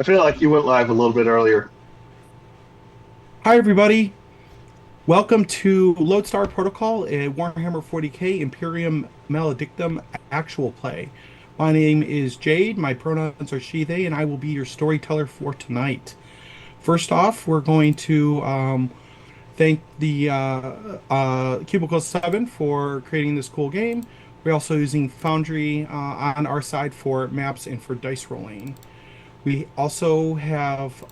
I feel like you went live a little bit earlier. Hi, everybody. Welcome to Lodestar Protocol, a Warhammer 40K Imperium Maledictum actual play. My name is Jade, my pronouns are she, they, and I will be your storyteller for tonight. First off, we're going to thank the Cubicle 7 for creating this cool game. We're also using Foundry on our side for maps and for dice rolling. We also have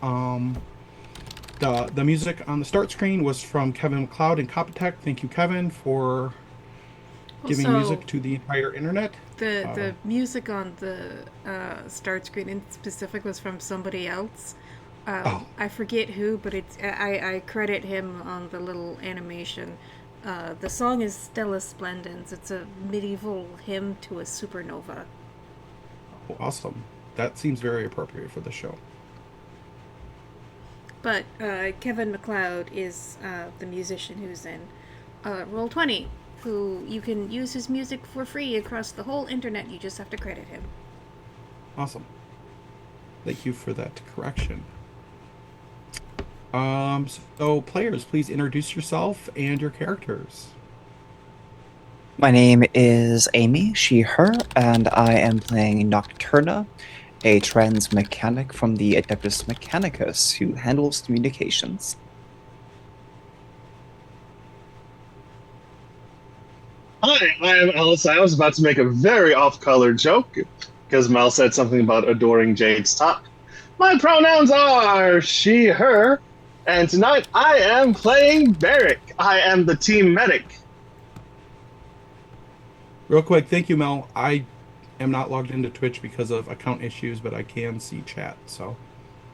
the music on the start screen was from Kevin McLeod and Copytech. Thank you, Kevin, for giving Also, music to the entire internet. the music on the start screen in specific was from somebody else. Oh, I forget who, but I credit him on the little animation. The song is Stella Splendens. It's a medieval hymn to a supernova. awesome. That seems very appropriate for the show. But Kevin McLeod is the musician who's in Roll20, who you can use his music for free across the whole internet. You just have to credit him. Awesome. Thank you for that correction. So players, please introduce yourself and your characters. My name is Amy, she, her, and I am playing Nocturna, a trans mechanic from the Adeptus Mechanicus who handles communications. Hi, I am Alice. I was about to make a very off-color joke because Mel said something about adoring Jade's talk. My pronouns are she, her, and tonight I am playing Barrick. I am the team medic. Real quick, thank you, Mel. I am not logged into Twitch because of account issues, but I can see chat, so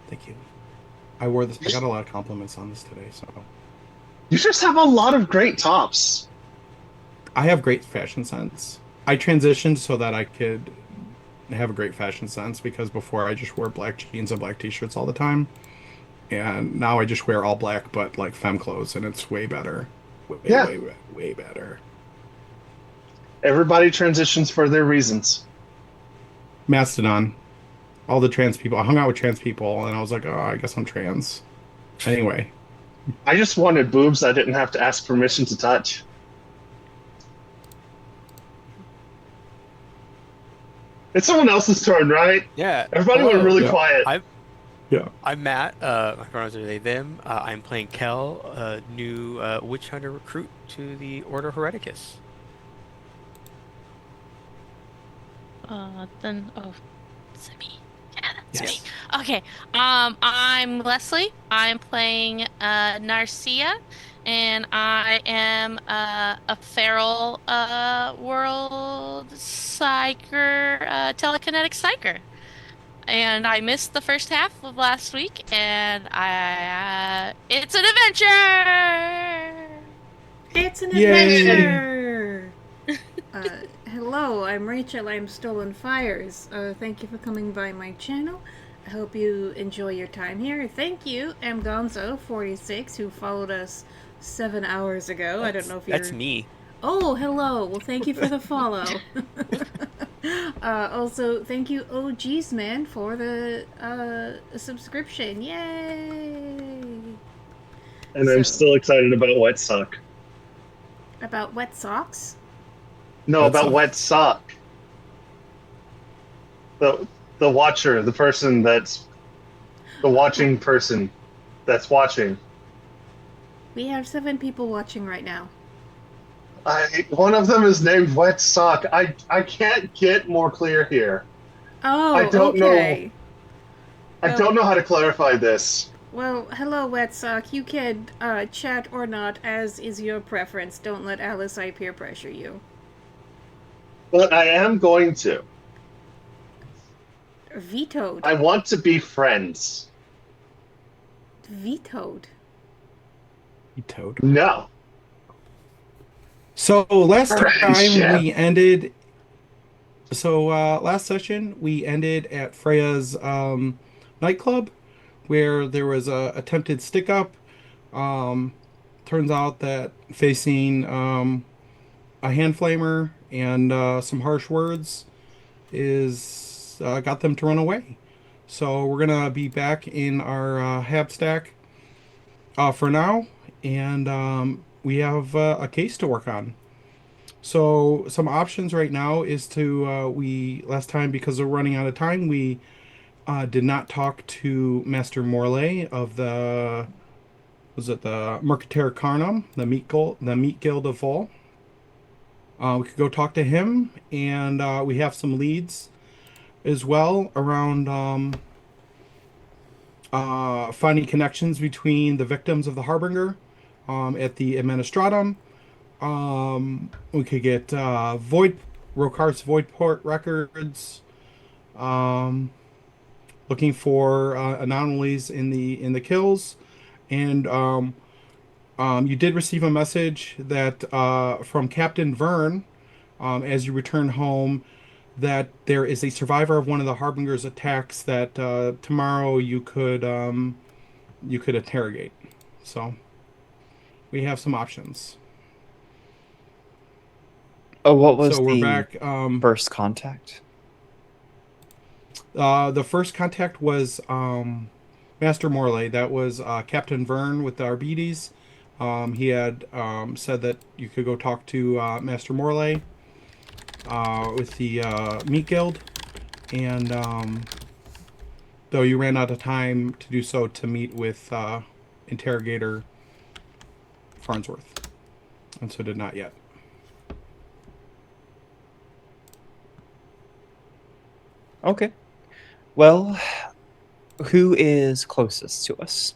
thank you. I wore this. I got a lot of compliments on this today, so You just have a lot of great tops. I have great fashion sense. I transitioned so that I could have a great fashion sense because before I just wore black jeans and black t-shirts all the time. And now I just wear all black but like femme clothes and it's way better. Way, Yeah, way, way, way better. everybody transitions for their reasons. Mastodon. All the trans people. I hung out with trans people and I was like, oh, I guess I'm trans. Anyway, I just wanted boobs I didn't have to ask permission to touch. It's someone else's turn, right? Yeah. Everybody went Hello. really yeah, quiet. I'm yeah. I'm Matt. My pronouns are they them. I'm playing Kel, a new witch hunter recruit to the Order Hereticus. Then is it me? Yeah, that's me. Yes. Okay. I'm Leslie. I'm playing Narcia, and I am a feral world psyker, telekinetic psyker. And I missed the first half of last week, and I it's an adventure. It's an Yay! adventure! Hello, I'm Rachel. I'm Stolen Fires. Thank you for coming by my channel. I hope you enjoy your time here. Thank you, M. Gonzo46, who followed us 7 hours ago. I don't That's know if that's you're. me. Oh, hello. Well, thank you for the follow. Also, thank you, OG's man, for the subscription. Yay! And I'm So, still excited about Wet Sock. about wet socks. No, That's about Wet Sock. The the watcher, the person that's the watching person that's watching. We have 7 people watching right now. One of them is named Wet Sock. I can't get more clear here. I Oh, don't know. okay. I Well, don't know how to clarify this. well, hello, Wet Sock. You can chat or not, as is your preference. Don't let Alice I peer pressure you. But I am going to. Vetoed. I want to be friends. Vetoed. you toad. No. So last time Friendship. we ended. So last session we ended at Freya's nightclub, where there was a attempted stick up. Um, Turns out that facing a hand flamer and some harsh words is got them to run away. So we're gonna be back in our hab stack for now, and we have a case to work on. So some options right now is to we last time because we're running out of time we did not talk to Master Morley of the was it the Mercator Carnum, the Meat Guild of Vol. We could go talk to him, and we have some leads as well around finding connections between the victims of the Harbinger at the Administratum. We could get Rokar's Voidport records, um, looking for anomalies in the kills, and you did receive a message that from Captain Vern as you return home that there is a survivor of one of the Harbinger's attacks that tomorrow you could interrogate. So we have some options. Oh, what was So we're the back. first contact? The first contact was Master Morley. That was Captain Vern with the Arbites. He had said that you could go talk to Master Morley with the Meat Guild, and though you ran out of time to do so, to meet with Interrogator Farnsworth, and so did not yet. Okay. Well, who is closest to us?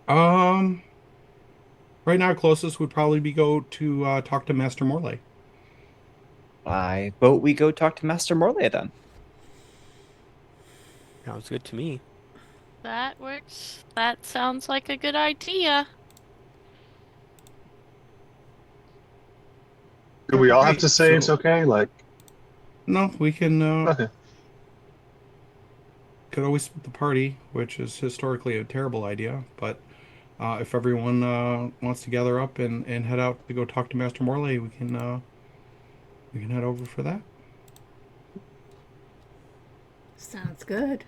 Um, right now, closest would probably be go to talk to Master Morley. I vote we go talk to Master Morley then. Sounds good to me. That works. That sounds like a good idea. Do All we all have right, to say it's so okay? Like, no, we can okay. could always split the party, which is historically a terrible idea. But if everyone wants to gather up and head out to go talk to Master Morley, we can head over for that. Sounds good.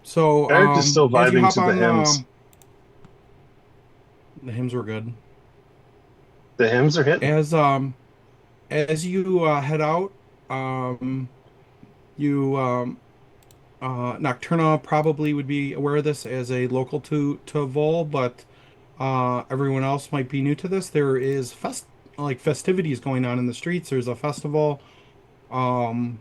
So Eric is still as you vibing hop to the on, hymns. the hymns were good. The hymns are hitting. As you head out, um, you Nocturna probably would be aware of this as a local to Vol, but everyone else might be new to this. There is festivities going on in the streets. There's a festival. Um,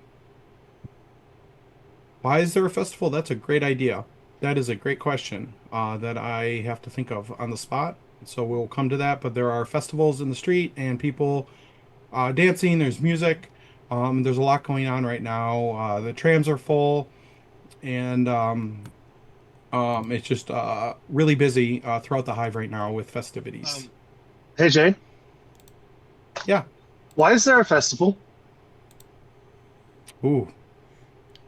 why is there a festival? That's a great idea. That is a great question that I have to think of on the spot. So we'll come to that. But there are festivals in the street and people dancing. There's music. There's a lot going on right now. The trams are full, and it's just really busy throughout the hive right now with festivities. Hey, Jane, Yeah. why is there a festival? Ooh.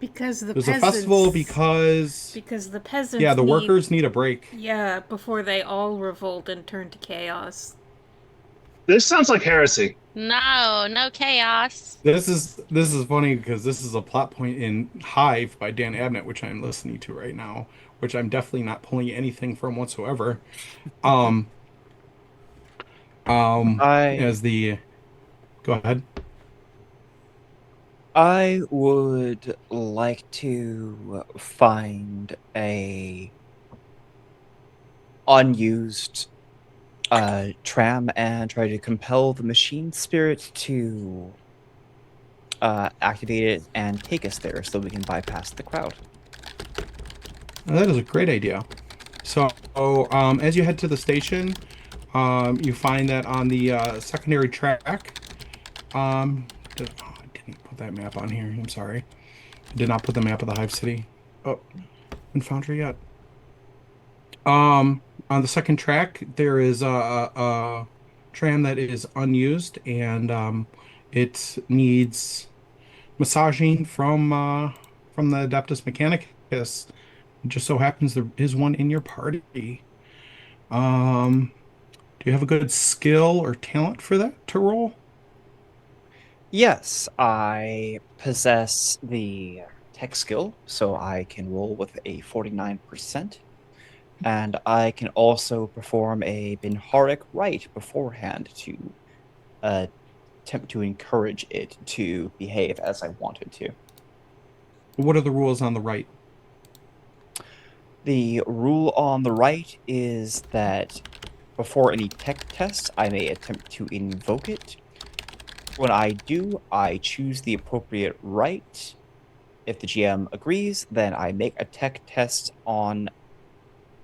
Because the There's a festival peasants. because Because the peasants yeah, the need. workers need a break. Yeah, before they all revolt and turn to chaos. This sounds like heresy. No, no chaos. This is funny because this is a plot point in Hive by Dan Abnett, which I'm listening to right now, which I'm definitely not pulling anything from whatsoever. Um, I as the go ahead. I would like to find a unused tram and try to compel the machine spirit to activate it and take us there so we can bypass the crowd. That is a great idea. So, as you head to the station, you find that on the secondary track, I didn't put that map on here. I'm sorry. I did not put the map of the Hive City. Oh, haven't found her yet. On the second track, there is a tram that is unused, and it needs massaging from the Adeptus Mechanicus. It just so happens there is one in your party. Do you have a good skill or talent for that to roll? Yes, I possess the tech skill, so I can roll with a 49%, and I can also perform a Binharic rite beforehand to attempt to encourage it to behave as I wanted to. What are the rules on the right? The rule on the right is that before any tech test, I may attempt to invoke it. When I do, I choose the appropriate rite. If the GM agrees, then I make a tech test on.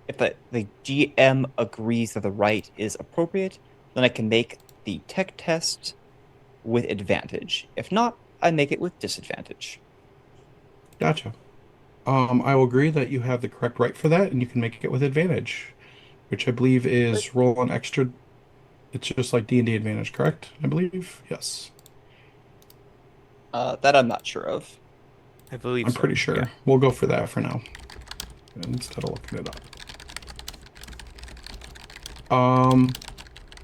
If the GM agrees that the rite is appropriate, then I can make the tech test with advantage. If not, I make it with disadvantage. Gotcha. I will agree that you have the correct right for that, and you can make it with advantage, which I believe is roll an extra. It's just like D&D advantage, correct? I believe. Yes. That I'm not sure of. I believe I'm so. pretty Yeah. sure. We'll go for that for now instead of looking it up.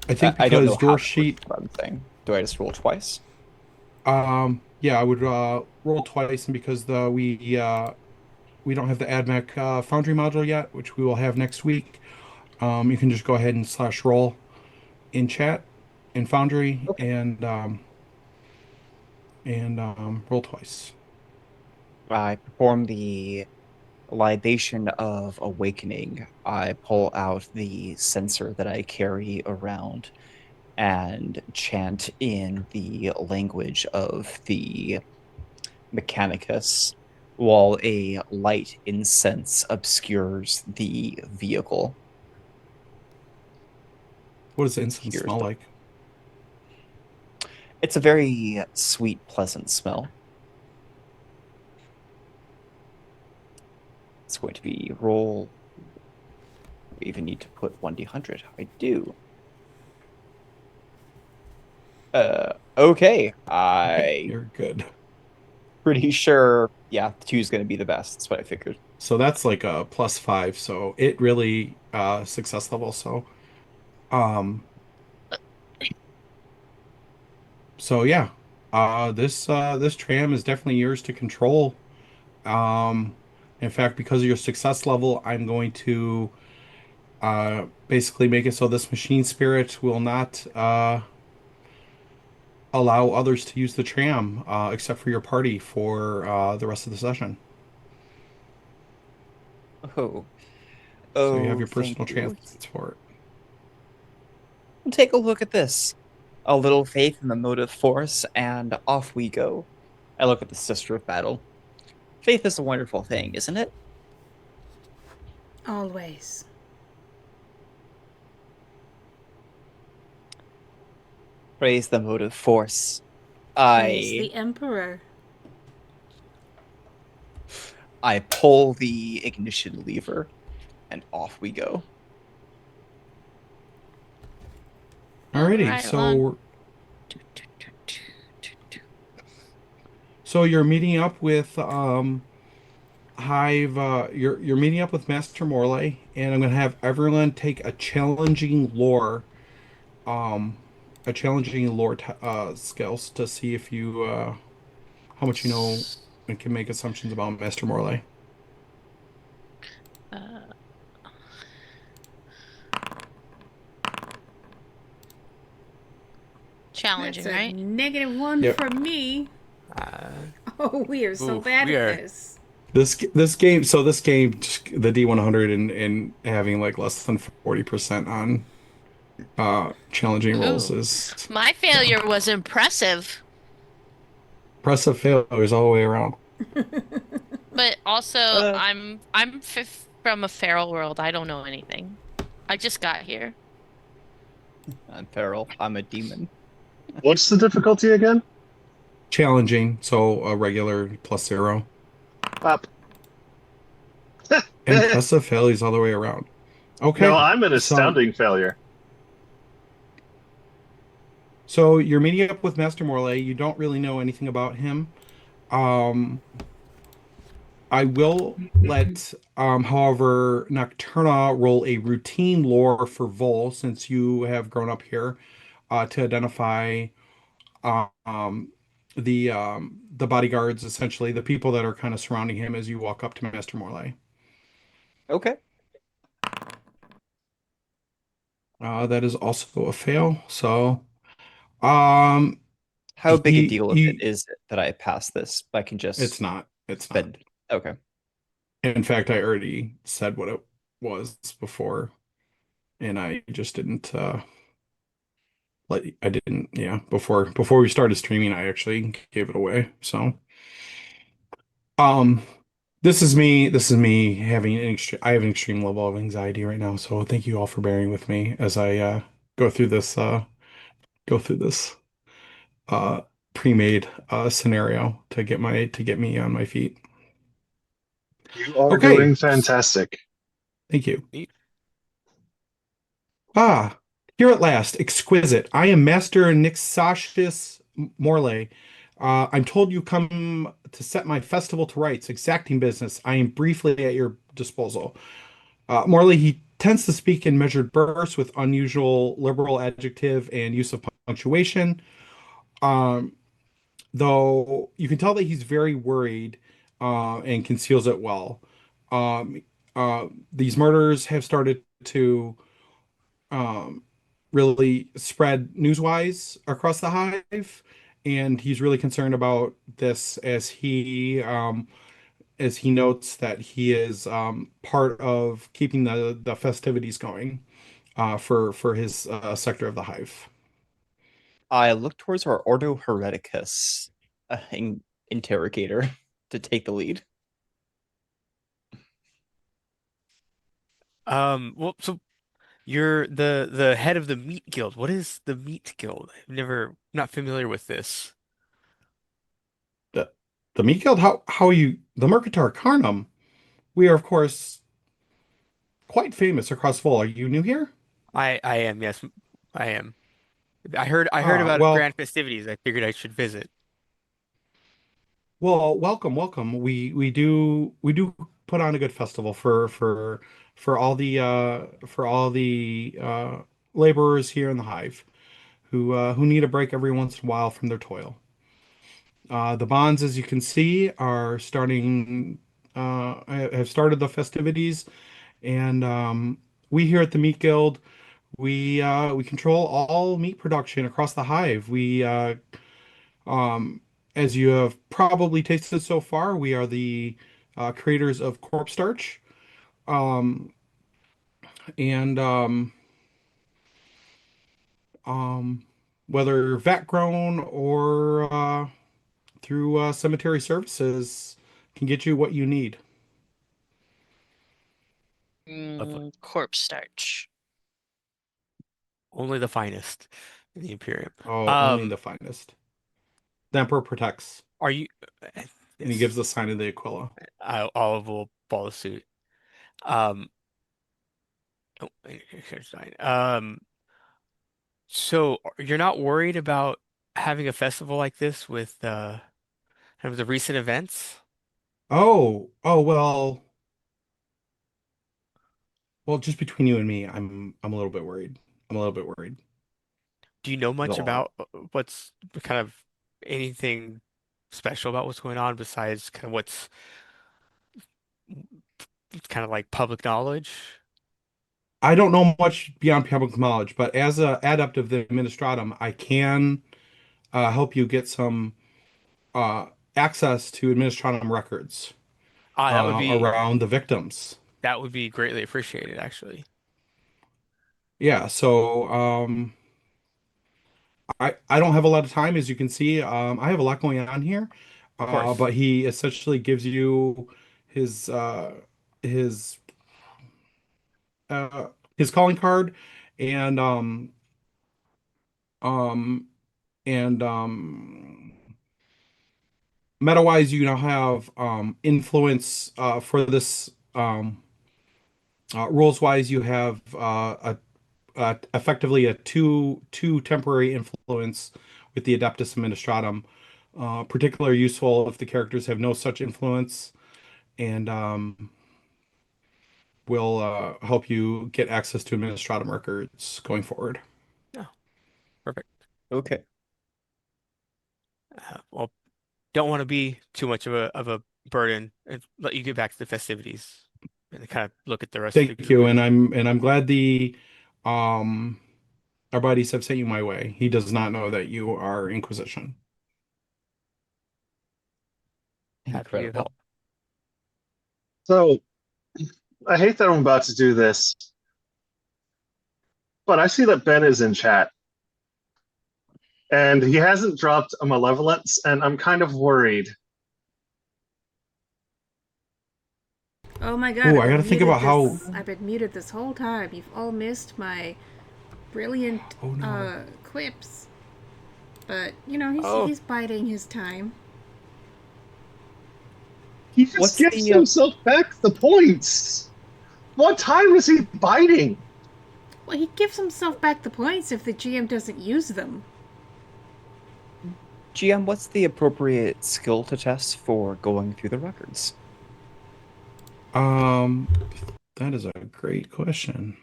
I think I don't know because how your that works. sheet, Is what I'm saying. Do I just roll twice? yeah, I would roll twice, and because we don't have the AdMech Foundry module yet, which we will have next week, you can just go ahead and slash roll in chat in Foundry Okay. and roll twice. I perform the libation of awakening. I pull out the censer that I carry around and chant in the language of the Mechanicus, while a light incense obscures the vehicle. What does the incense Here's smell the. like? It's a very sweet, pleasant smell. It's going to be roll. We even need to put 1d100. I do. Okay. Okay, I you're good. pretty sure, yeah, two is going to be the best. That's what I figured. So that's like a +5. So it really success level. Um, so yeah, this tram is definitely yours to control. Um, in fact, because of your success level, I'm going to basically make it so this machine spirit will not allow others to use the tram except for your party for the rest of the session. Oh, So you have oh, your thank personal you. transport. Take a look at this. A little faith in the motive force, and off we go. I look at the Sister of Battle. Faith is a wonderful thing, isn't it? Always. Praise the motive force. Praise I the Emperor. I pull the ignition lever, and off we go. Move Alrighty, right along. so you're meeting up with Hive. You're meeting up with Master Morley, and I'm gonna have everyone take um, a challenging lore skills to see if you how much you know and can make assumptions about Master Morley. Uh, That's challenging, a right? -1 Yep. for me. Uh, Oh, we are so oof, bad we at are. this. This game, so this game, the D100 and having like less than 40% on challenging rolls Ooh. is, My yeah, failure was impressive, impressive failures all the way around. but also Uh, I'm from a feral world. I don't know anything. I just got here. I'm feral. I'm a demon. What's the difficulty again? Challenging, so a regular +0. Pop. Impressive failures all the way around. No, Okay, I'm an astounding failure. so you're meeting up with Master Morley. You don't really know anything about him. Um, I will let, however, Nocturna roll a routine lore for Vol since you have grown up here to identify. Um, the bodyguards, essentially the people that are kind of surrounding him as you walk up to Master Morley. Okay. That is also a fail. So, um, How big a deal of it he is it that I pass this? I can it's just not. It's not. spend. Okay. In fact, I already said what it was before, and I just didn't I didn't, yeah, before we started streaming, I actually gave it away. So, um, this is me having an extreme I have an extreme level of anxiety right now. So thank you all for bearing with me as I go through this go through this uh pre-made scenario to get me on my feet. You are Okay, doing fantastic. thank you. Neat. Ah, here at last, exquisite. I am Master Nixatius Morley. I'm told you come to set my festival to rights, exacting business. I am briefly at your disposal. Morley, he tends to speak in measured bursts with unusual liberal adjective and use of punctuation. Um, though you can tell that he's very worried and conceals it well. Um, these murders have started to um, really spread newswise across the hive, and he's really concerned about this as he notes that he is part of keeping the festivities going for his sector of the hive. I look towards our Ordo Hereticus interrogator to take the lead. Well, so you're the head of the Meat Guild. What is the Meat Guild? Not familiar with this. The the meat guild, how are you the Mercator Carnum? We are of course quite famous across Vol. Are you new here? I am, yes, I am. I heard Ah, about well, grand festivities. I figured I should visit. Well, welcome, welcome. We do put on a good festival for all the laborers here in the hive who need a break every once in a while from their toil. The bonds, as you can see, are starting have started the festivities, and we here at the Meat Guild we control all meat production across the hive. Um, as you have probably tasted so far, we are the creators of corpse starch. Um, and um, Whether vat grown or through cemetery services, can get you what you need. Lovely. Corpse starch. Only the finest in the Imperium. Oh, only Um, the finest. The Emperor protects, are you? and he gives Yes, the sign of the Aquila. Olive will follow suit. Um, oh, here's fine. So you're not worried about having a festival like this with kind of the recent events? Oh well, just between you and me, I'm a little bit worried. I'm a little bit worried. Do you know Is much all I'm about what's kind of anything special about what's going on besides kind of what's kind of like public knowledge? I don't know much beyond public knowledge, but as a adept of the Administratum, I can help you get some uh, access to Administratum records Ah, around the victims. that would be greatly appreciated, actually. Yeah, so I don't have a lot of time, as you can see. I have a lot going on here, Of course. but he essentially gives you his his uh, his calling card and um and meta-wise, you now have influence for this. Rules-wise, you have effectively a two temporary influence with the Adeptus Administratum. Particularly useful if the characters have no such influence, and will help you get access to Administratum records going forward. Oh, perfect. Okay. Well, don't want to be too much of a burden and let you get back to the festivities and kind of look at the rest of the Thank group you, and and I'm glad the um our buddies have sent you my way. He does not know that you are Inquisition. happy to be of help. Incredible. So I hate that I'm about to do this, but I see that Ben is in chat, and he hasn't dropped a malevolence, and I'm kind of worried. Oh my god, Oh, I've I got to been think muted about how. this. I've been muted this whole time. You've all missed my brilliant Oh no. quips. But you know, he's Oh, he's biding his time. He just What's gives the himself back the points. What time is he biting? Well, he gives himself back the points if the GM doesn't use them. GM? What's the appropriate skill to test for going through the records? Um, that is a great question.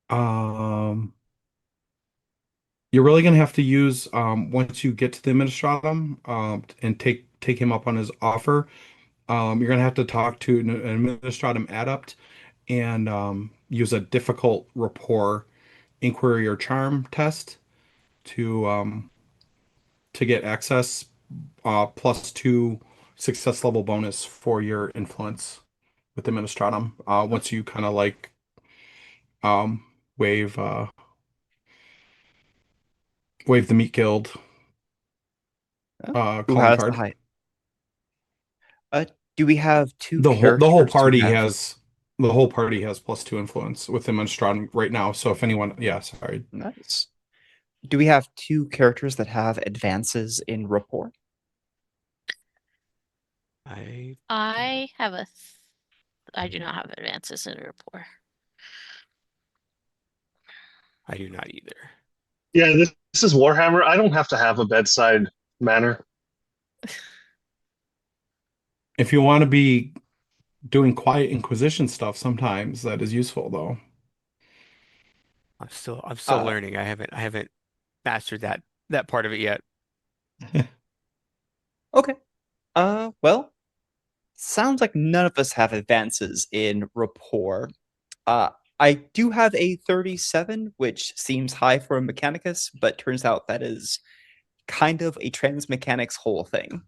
Um, you're really gonna have to use once you get to the Administratum and take him up on his offer. You're gonna have to talk to an Administratum adept and use a difficult rapport, inquiry, or charm test to get access, +2 success level bonus for your influence with the Administratum. Once you kind of like um, wave wave the Meat Guild Who calling has the card. high? Uh, do we have two The whole characters who party have? has +2 influence with the Administratum right now. So if anyone, yeah, sorry. Nice. Do we have two characters that have advances in rapport? I I have a. I do not have advances in rapport. I do not either. Yeah, this is Warhammer. I don't have to have a bedside manner. If you want to be doing quiet Inquisition stuff, sometimes that is useful though. I'm still Uh, learning. I haven't mastered that part of it yet. okay. Well, sounds like none of us have advances in rapport. Uh, I do have a 37, which seems high for a Mechanicus, but turns out that is kind of a transmechanics whole thing.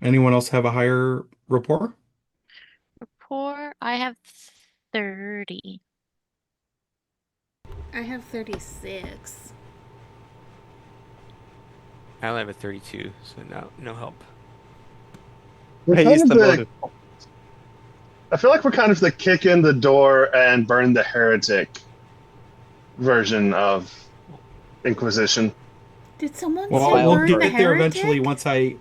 Anyone else have a higher rapport? Rapport, I have 30. I have 36. I only have a 32, so no help. We're I kind used of the the. bonus. I feel like we're kind of the kick in the door and burn the heretic version of Inquisition. Did someone Well, say I'll we'll burn the get there eventually heretic? once I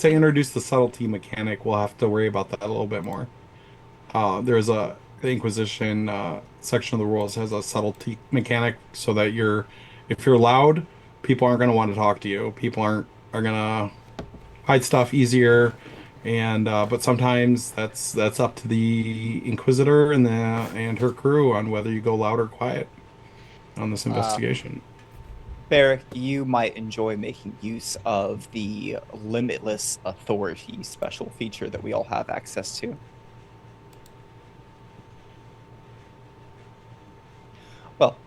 introduce the subtlety mechanic, we'll have to worry about that a little bit more. There's the Inquisition section of the rules has a subtlety mechanic so that if you're loud, people aren't going to want to talk to you. People are going to hide stuff easier, and but sometimes that's up to the Inquisitor and her crew on whether you go loud or quiet on this Uh, investigation. Barrick, you might enjoy making use of the limitless authority special feature that we all have access to. Well,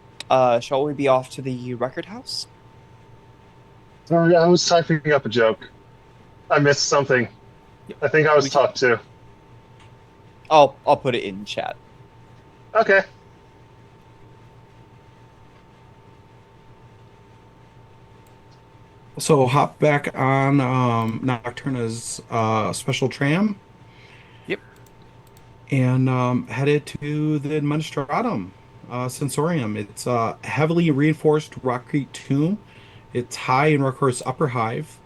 shall we be off to the record house? Sorry, I was typing up a joke. I missed something. Yep. I think I was We can, talked to. I'll put it in chat. Okay. So hop back on Nocturna's special tram yep. and headed to the Administratum Sensorium. It's a heavily reinforced Rockcrete tomb. It's high in Ruckhurst's upper hive,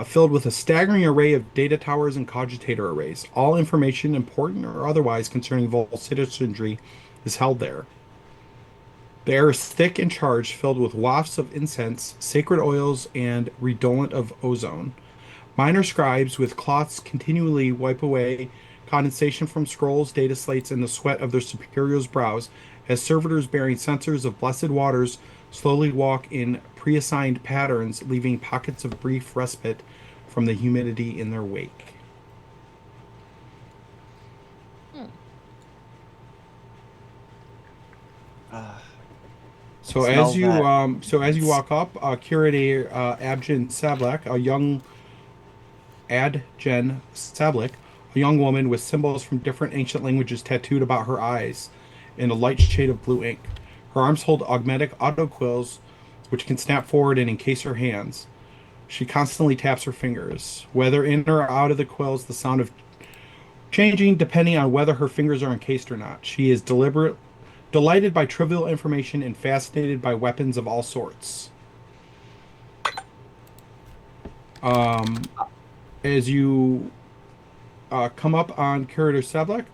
filled with a staggering array of data towers and cogitator arrays. All information, important or otherwise, concerning Vol citizenry is held there. The air is thick and charged, filled with wafts of incense, sacred oils, and redolent of ozone. Minor scribes with cloths continually wipe away condensation from scrolls, data slates, and the sweat of their superiors' brows, as servitors bearing censers of blessed waters slowly walk in preassigned patterns, leaving pockets of brief respite from the humidity in their wake. Hmm. Uh, So smell that. as you walk up, Curator Abjin Sablek, a young Adjen Sablik, a young woman with symbols from different ancient languages tattooed about her eyes in a light shade of blue ink. Her arms hold augmetic autoquills, which can snap forward and encase her hands. She constantly taps her fingers, whether in or out of the quills, the sound of changing depending on whether her fingers are encased or not. She is delighted by trivial information and fascinated by weapons of all sorts. Um, as you come up on Curator Sablek,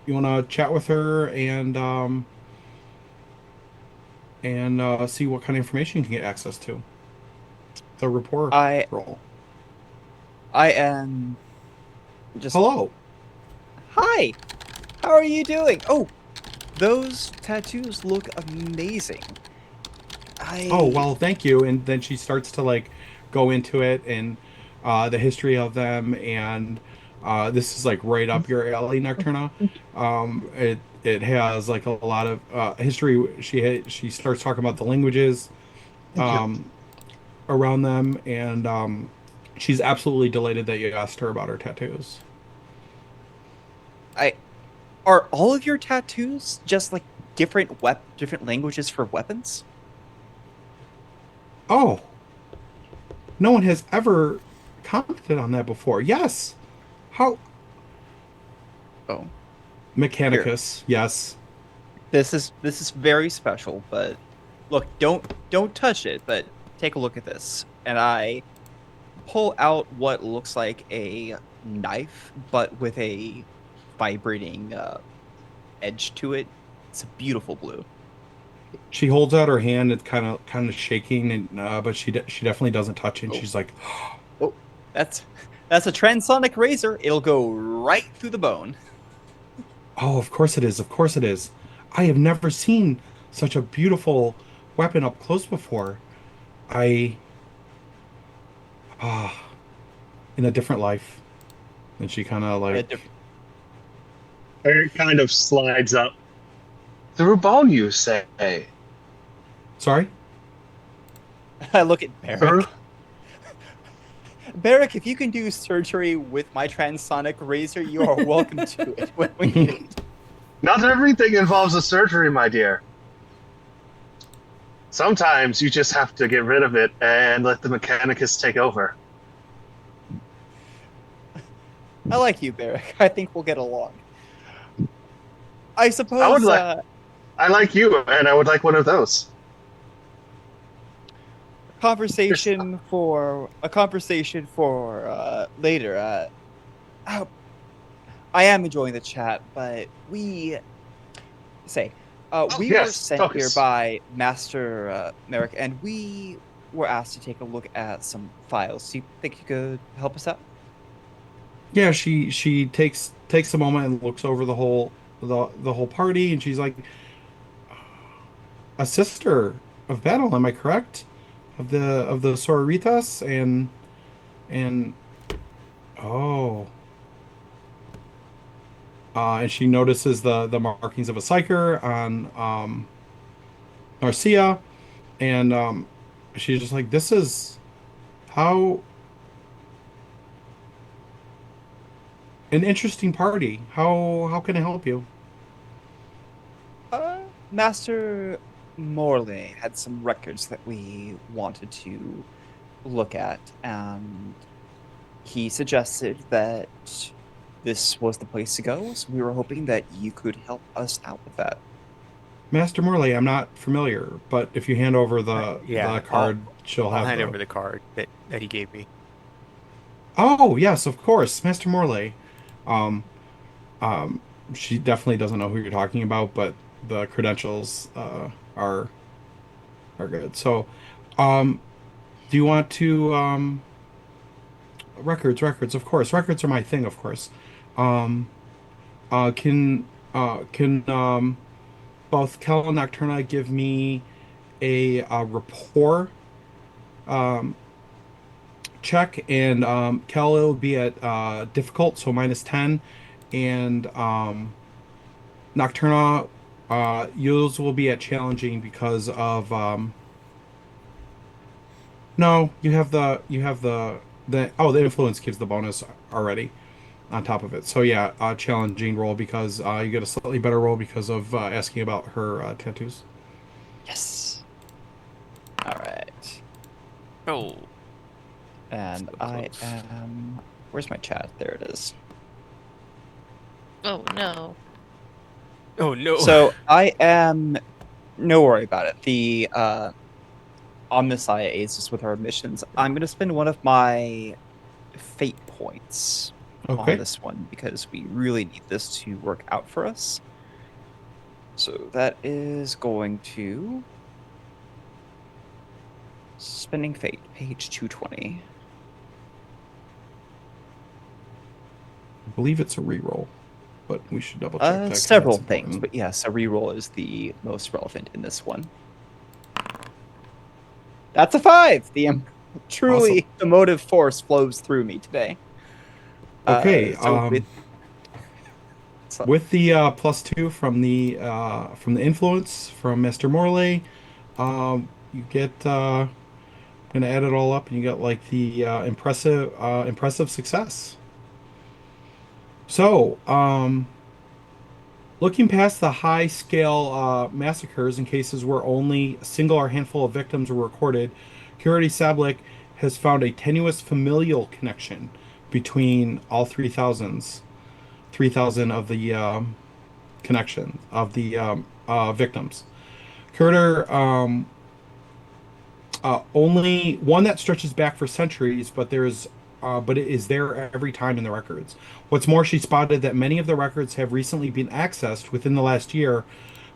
you want to chat with her and see what kind of information you can get access to. The rapport I roll. I am just Hello. hi. How are you doing? Oh, those tattoos look amazing. Oh, I well, thank you. And then she starts to like go into it and the history of them. And this is like right up your alley, Nocturna. It has like a lot of history. She starts talking about the languages Thank you. um, around them, and she's absolutely delighted that you asked her about her tattoos. I are all of your tattoos just like different languages for weapons? Oh, no one has ever commented on that before. Yes. How Oh, here. Mechanicus? Yes. This is very special, but look, don't touch it, but take a look at this. And I pull out what looks like a knife, but with a vibrating edge to it. It's a beautiful blue. She holds out her hand. It's kind of shaking, and but she definitely doesn't touch it. And Oh, she's like, oh, that's that's a transonic razor. It'll go right through the bone. "Oh, of course it is. Of course it is. I have never seen such a beautiful weapon up close before. I ah, in a different life." And she kind of A like, diff- It kind of slides up. Through bone, you say? sorry. I look at Through? Barrick. Barrick, if you can do surgery with my transonic razor, you are welcome to it when we need it. Not everything involves a surgery, my dear. Sometimes you just have to get rid of it and let the mechanicus take over. I like you, Barrick. I think we'll get along. I I would suppose like. I like you, and I would like one of those. Just, a conversation for later. Oh, I am enjoying the chat, but say oh, we were yes, sent here focus. by Master Merrick, and we were asked to take a look at some files. Do you think you could help us out? Yeah, she takes a moment and looks over the whole party, and she's like, "A sister of battle, am I correct? Of the Sororitas and oh." And she notices the markings of a psyker on Narcia, and she's just like, "This is how an interesting party. How can I help you?" Master Morley had some records that we wanted to look at, and he suggested that this was the place to go. So we were hoping that you could help us out with that. Master Morley, I'm not familiar, but if you hand over the Yeah, card, she'll I'll have hand the. over the card that he gave me. Oh yes, of course, Master Morley. Um, um, she definitely doesn't know who you're talking about, but the credentials are good. So, um, do you want to records? Records, of course. Records are my thing, of course. Um, can both Kel and Nocturna give me a rapport um, check? And Kel, it'll be at difficult, so -10, and Nocturna, yours will be at challenging because of no, the influence gives the bonus already on top of it. So yeah, challenging roll because you get a slightly better roll because of asking about her tattoos. Yes. All right. Oh, And so I close. am. Where's my chat? There it is. Oh no. Oh no. So I am. No worry about it. The Omnissiah aids us with our missions. I'm going to spend one of my fate points on Okay. this one because we really need this to work out for us. So that is going to spending fate, page 220. I believe it's a reroll, but we should double check that because Several that's things, important. but yes, a reroll is the most relevant in this one. That's a 5. Awesome. Truly the motive force flows through me today. Okay. So with so, With the +2 from the influence from Master Morley, you get gonna add it all up, and you get like the impressive success. So, looking past the high scale massacres in cases where only a single or handful of victims were recorded, Curity Sablik has found a tenuous familial connection between all 3,000 of the connection of the victims. Curter only one that stretches back for centuries, but it is there every time in the records. What's more, she spotted that many of the records have recently been accessed within the last year,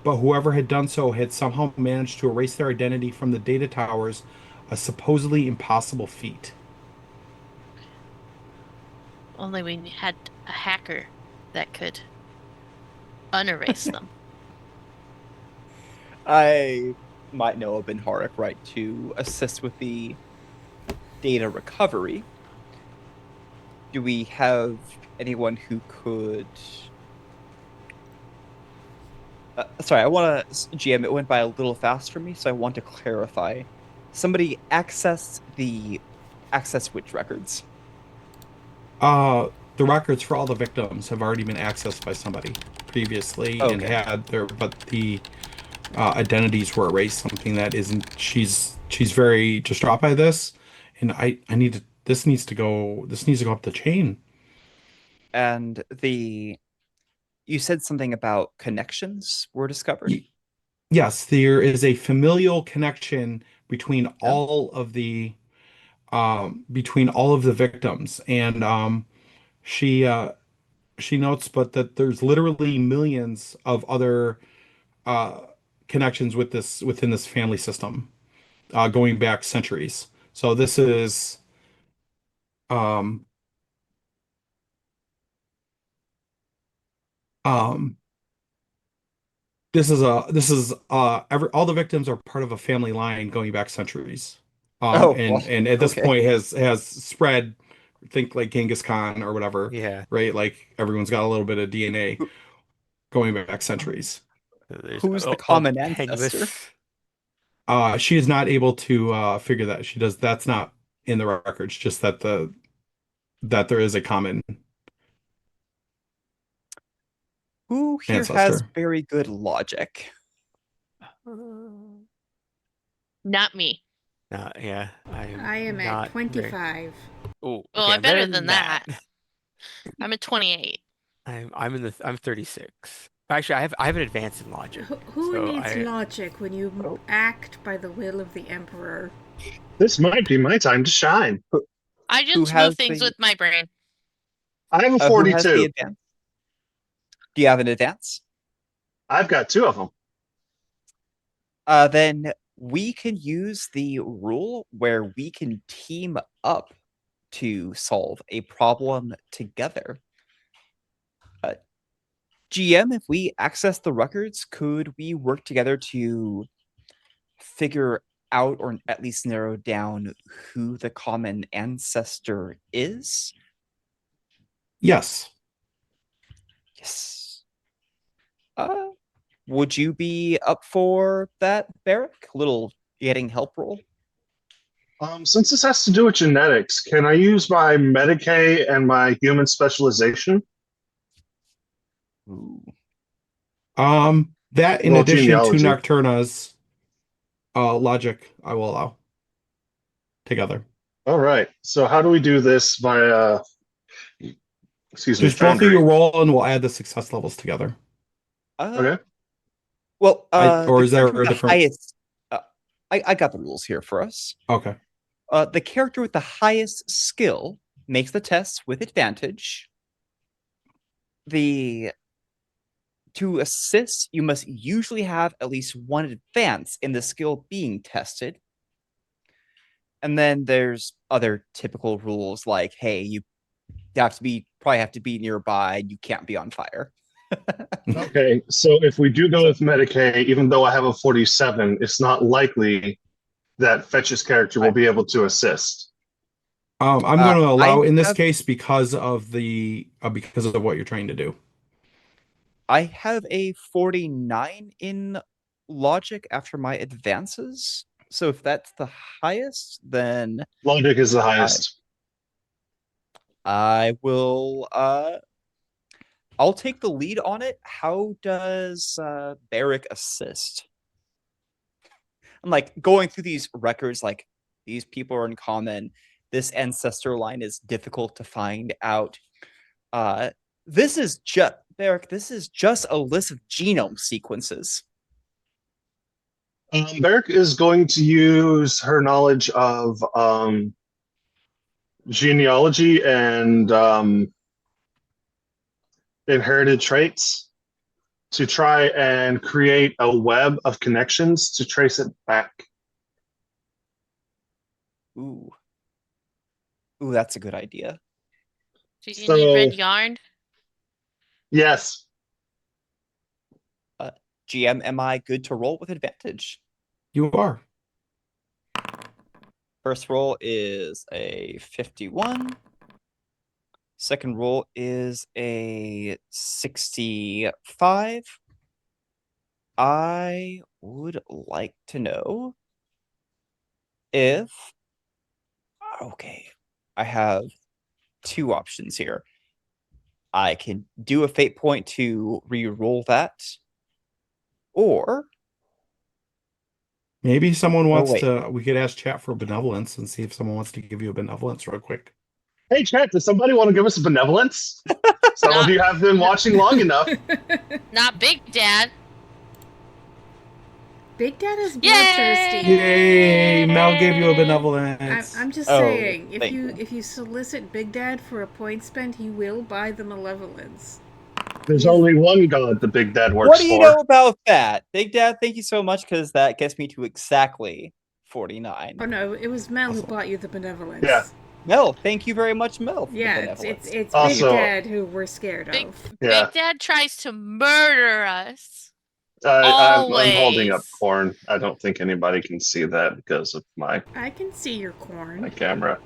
but whoever had done so had somehow managed to erase their identity from the data towers, a supposedly impossible feat. Only we had a hacker that could unerase them. I might know a Ben Harik right to assist with the data recovery. Do we have anyone who could? Sorry, I want to GM. It went by a little fast for me, so I want to clarify. Somebody access which records? Uh, the records for all the victims have already been accessed by somebody previously and Okay, had their, but the identities were erased. Something that isn't. She's very distraught by this, and I need to. This needs to go. This needs to go up the chain. and the you said something about connections were discovered. Y- Yes, there is a familial connection Yeah. between all of the victims, and she she notes, but that there's literally millions of other uh, connections with this within this family system, going back centuries. So um, um, this is all the victims are part of a family line going back centuries. Oh well. And at this Okay. point has spread, think like Genghis Khan or whatever, Yeah. right? Like everyone's got a little bit of DNA Who, going back centuries. There's who's the a common ancestor? tenuous. She is not able to figure that. She does that's not in the records, just that that there is a common Who here has ancestor. very good logic? Not me. Yeah, I I am am at not very. 25. Oh, Well, okay, I'm I'm better better than than that. that. I'm at 28. I'm 36. Actually, I have an advance in logic, Who so needs I. logic when you Oh, act by the will of the Emperor? This might be my time to shine. who, I who just move has things the with my brain. I have a who has the 42. advance? Do you have an advance? I've got two of them. Then we can use the rule where we can team up to solve a problem together. GM, if we access the records, could we work together to figure out or at least narrow down who the common ancestor is? Yes. Yes. Uh, would you be up for that, Barrick? A little getting help roll? Since this has to do with genetics, can I use my Medicaid and my human specialization? Ooh. That in Well, addition to genealogy. Nocturna's logic, I will allow together. All right. So how do we do this via, excuse me, Just both of you Foundry? roll and we'll add the success levels together. Uh, Okay. well, Or the is there character with a the different? highest. I got the rules here for us. Okay. The character with the highest skill makes the tests with advantage. The To assist, you must usually have at least one advance in the skill being tested. And then there's other typical rules like, hey, you probably have to be nearby, you can't be on fire. Okay. So if we do go So- with Medicaid, even though I have a 47, it's not likely that Fetch's character will be able to assist. I'm going to I allow in this have case because of what you're trying to do. I have a 49 in logic after my advances. So if that's the highest, then Logic is the I highest. I will I'll take the lead on it. How does Barrick assist? I'm like going through these records, like these people are in common. This ancestor line is difficult to find out. Uh, this is just Barrick. This is just a list of genome sequences. Beric is going to use her knowledge of genealogy and inherited traits to try and create a web of connections to trace it back. Ooh, ooh, that's a good idea. Do you need So, red yarn? yes. GM, am I good to roll with advantage? You are. First roll is a 51. Second roll is a 65. I would like to know if. Okay, I have two options here. I can do a fate point to re-roll that, or Maybe someone no, wants wait. to. We could ask chat for benevolence and see if someone wants to give you a benevolence real quick. Hey, chat, does somebody want to give us a benevolence? Some of Not- you have been watching long enough. Not Big Dad. Big Dad is Yay! bloodthirsty. Yay! Mel gave you a benevolence. I'm just Oh, saying, if thank you you. if you solicit Big Dad for a point spent, he will buy the malevolence. There's Yes. only one god the Big Dad works What do you for. know about that? Big Dad, thank you so much, because that gets me to exactly 49. Oh no, it was Mel who Awesome. bought you the benevolence. Yeah. Mel, thank you very much, Mel, for Yeah, the it's benevolence. Big Also- Dad who we're scared Big, of. Yeah. Big Dad tries to murder us. I'm holding up Always. corn. I don't think anybody can see that because of my I can see your corn. camera.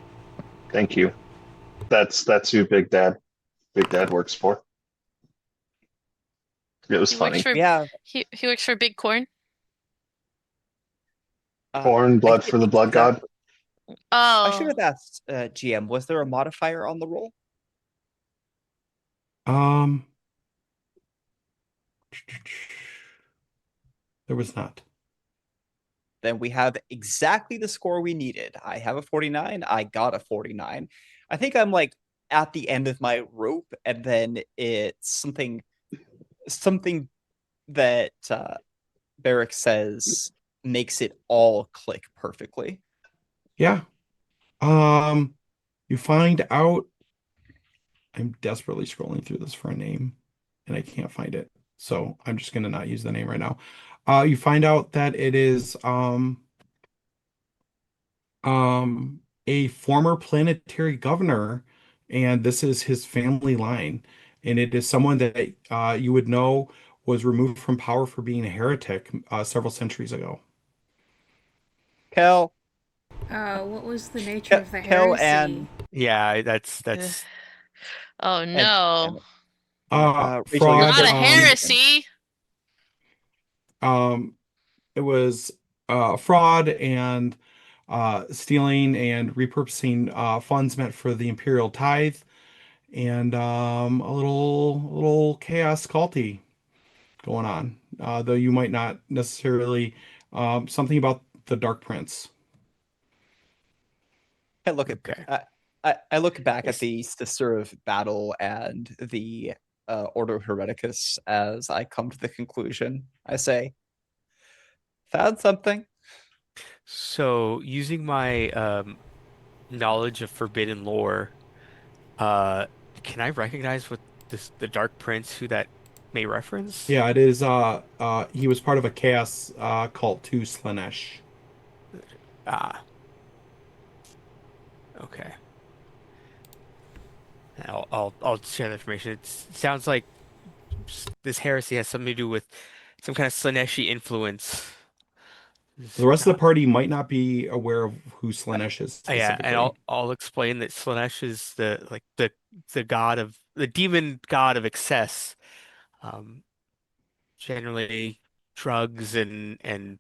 Thank you. That's who Big Dad works for. It was He funny. works for Yeah, he works for Big Corn. Corn, blood I for the think blood god. I should Oh, have asked GM, was there a modifier on the roll? Um, there was not. Then we have exactly the score we needed. I have a 49. I got a 49. I think I'm like at the end of my rope, and then it's something that Barrick says makes it all click perfectly. Yeah. You find out. I'm desperately scrolling through this for a name, and I can't find it. So I'm just gonna not use the name right now. You find out that it is a former planetary governor, and this is his family line. and it is someone that you would know was removed from power for being a heretic several centuries ago. Kel, What was the nature of the Kel, heresy? Yeah, Eh. that's Oh and no. Rachel, you're Fraud. Not a supposed to speak again. heresy. Um, it was fraud and stealing and repurposing funds meant for the imperial tithe, and a little chaos culty going on. Though you might not necessarily something about the Dark Prince. I look at okay. I look back at Yes. the sort of battle and the Order Hereticus as I come to the conclusion. I say, found something. So using my knowledge of forbidden lore, uh, can I recognize what the Dark Prince who that may reference? Yeah, it is. He was part of a chaos cult to Slanesh. Ah, okay. I'll share the information. It sounds like this heresy has something to do with some kind of Slaneshi influence. It's The rest of the not. party might not be aware of who Slanesh is Yeah, and specifically. I'll explain that Slanesh is the god of the demon god of excess. Um, Generally drugs and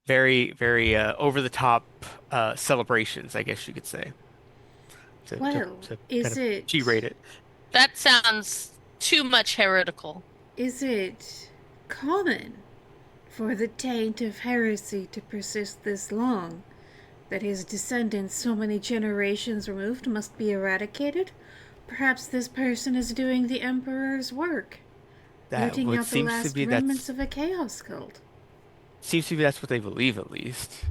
very over the top celebrations, I guess you could say, Well, to kind is of it G-rate it. That sounds too much heretical. is it common for the taint of heresy to persist this long? That his descendants, so many generations removed, must be eradicated? Perhaps this person is doing the Emperor's work, That rooting what out the seems to last be remnants that's of a chaos cult. seems to be that's what they believe at least.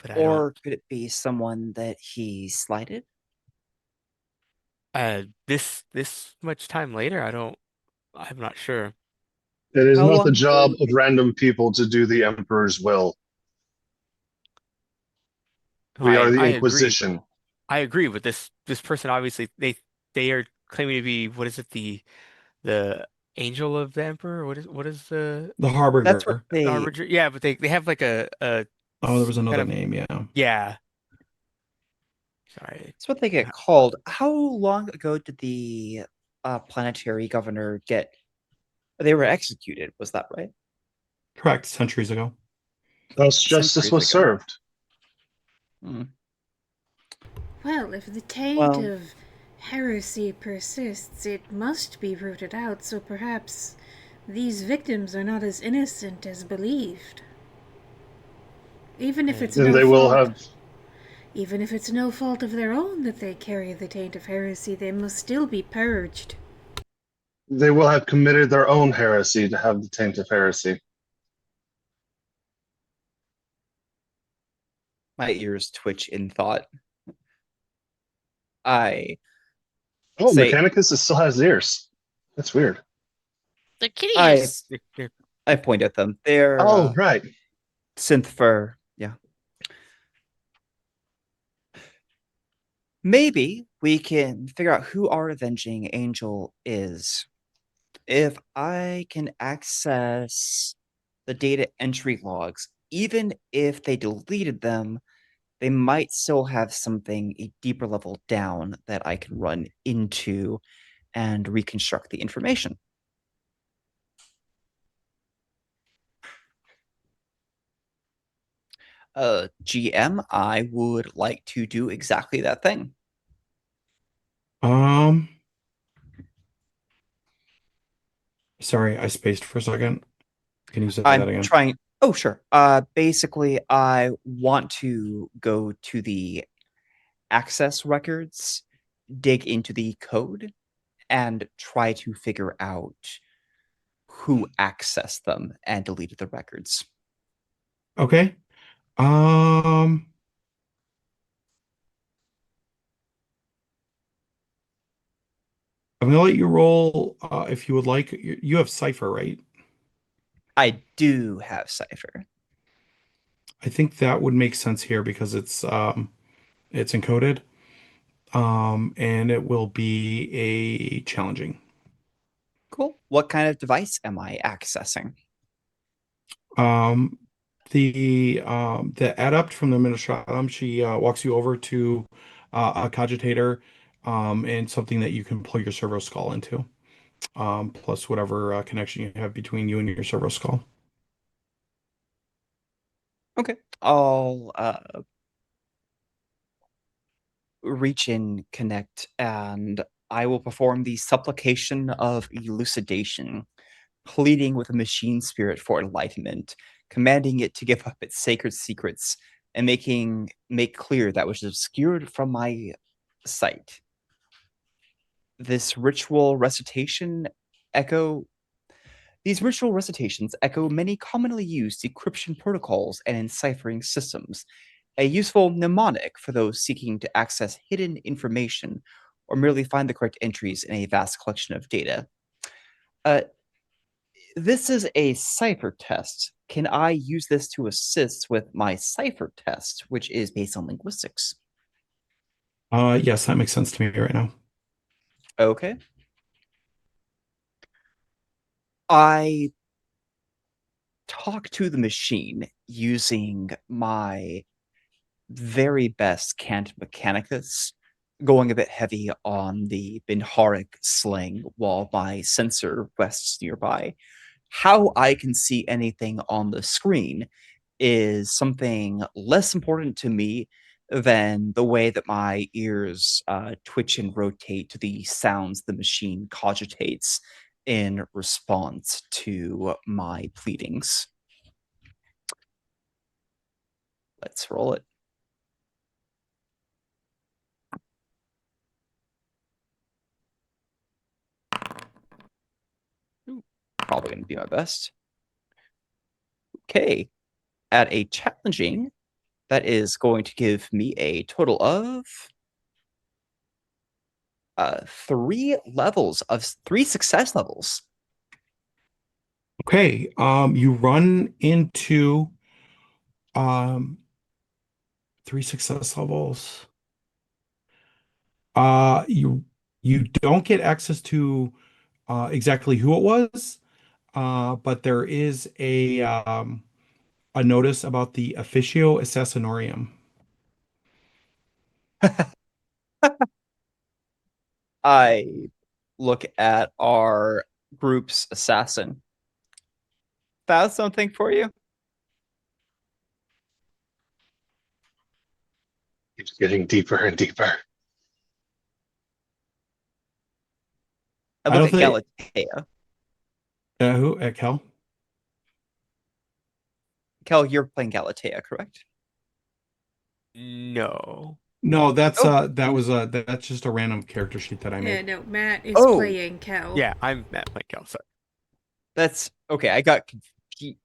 But I don't. Or could it be someone that he slighted? This much time later, I don't. I'm not sure. It is How not the long job ago? of random people to do the Emperor's will. We are the I agree, Inquisition. I agree, but this person obviously they are claiming to be what is it the angel of the emperor? What is The That's what Harbinger. the they harbinger? Yeah, but they have like a Oh, there was kind another of name. Yeah. yeah. Sorry. that's what they get called. How long ago did the planetary governor get? They were executed. Was that right? Correct. Centuries ago. Thus justice Centuries was ago. served. Hmm. Well, if the taint Well, of heresy persists, it must be rooted out, so perhaps these victims are not as innocent as believed. Even if it's And And no they will fault have Even if it's no fault of their own that they carry the taint of heresy, they must still be purged. committed their own heresy to have the taint of heresy. my ears twitch in thought. I Oh, say, Mechanicus still has ears. That's weird. The kitty I ears. I point at them. They're Oh, right. synth fur. Yeah. Maybe we can figure out who our avenging angel is. If I can access the data entry logs, even if they deleted them, they might still have something a deeper level down that I can run into and reconstruct the information. GM, I would like to do exactly that thing. Um. Sorry, I spaced for a second. Can you say that I'm again? trying. Oh, sure. Basically, I want to go to the access records, dig into the code, and try to figure out who accessed them and deleted the records. Okay. Um. I'm gonna let you roll if you would like. You have Cipher, right? I do have Cypher. I think that would make sense here because it's encoded. and it will be a challenging. Cool. What kind of device am I accessing? Um, the adept from the Minnesota, she walks you over to a cogitator, and something that you can plug your servo skull into, plus whatever connection you have between you and your servo skull. Okay. I'll reach in, connect, and I will perform the supplication of elucidation, pleading with a machine spirit for enlightenment, commanding it to give up its sacred secrets, and make clear that which is obscured from my sight. This ritual recitation echo These ritual recitations echo many commonly used decryption protocols and enciphering systems, a useful mnemonic for those seeking to access hidden information or merely find the correct entries in a vast collection of data. Uh, this is a cipher test. Can I use this to assist with my cipher test, which is based on linguistics? Yes, that makes sense to me right now. Okay. I talk to the machine using my very best Cant Mechanicus, going a bit heavy on the Binharic sling while my sensor rests nearby. How I can see anything on the screen is something less important to me than the way that my ears twitch and rotate to the sounds the machine cogitates in response to my pleadings. Let's roll it. Probably going to be my best. Okay. At a challenging, that is going to give me a total of 3 success levels. Okay, you run into um 3 success levels. You don't get access to exactly who it was, but there is a notice about the Officio Assassinorium. I look at our group's assassin. Found something for you? Keeps getting deeper and deeper. I I look don't at think Galatea. who at Cal. Kel, you're playing Galatea, correct? No. No, Oh, that's just a random character sheet that I Yeah, made. no, Matt is oh, playing Kel. Yeah, I'm Matt Plankel. Sorry. that's okay. I got confused.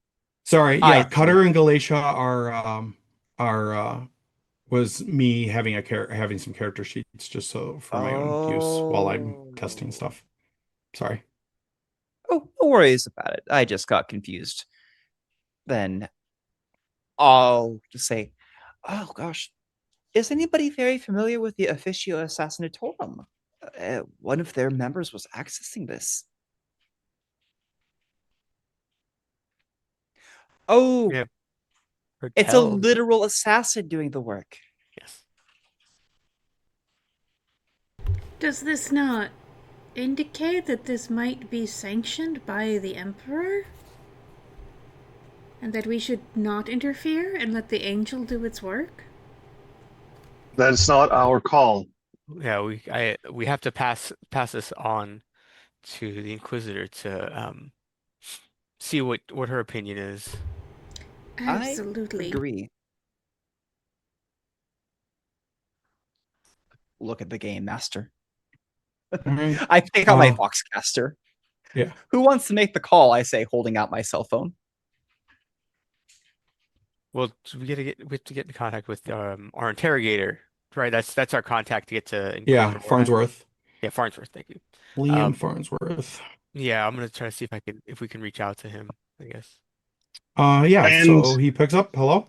Sorry, I yeah, see. Cutter and Galatia are was me having having some character sheets just so for my own use while I'm testing Oh. stuff. Sorry. Oh, no worries about it. I just got confused. Then I'll just say, oh gosh, is anybody very familiar with the Officio Assassinatorium? One of their members was accessing this. Oh, Yeah, it's a Raquel. literal assassin doing the work. Yes. Does this not indicate that this might be sanctioned by the Emperor? And that we should not interfere and let the angel do its work? That's not our call. Yeah, we have to pass this on to the Inquisitor to see what her opinion is. I Absolutely. agree. Look at the game master. All right. I pick out my Voxcaster. Yeah. Who wants to make the call? I say, holding out my cell phone. Well, we have to get in contact with our interrogator, right? That's our contact to get to Yeah, Inquisitor Warhammer. Farnsworth. Yeah, Farnsworth, thank you. Liam Um, Farnsworth. yeah, I'm gonna try to see if we can reach out to him, I guess. Yeah, And so he picks up. Hello?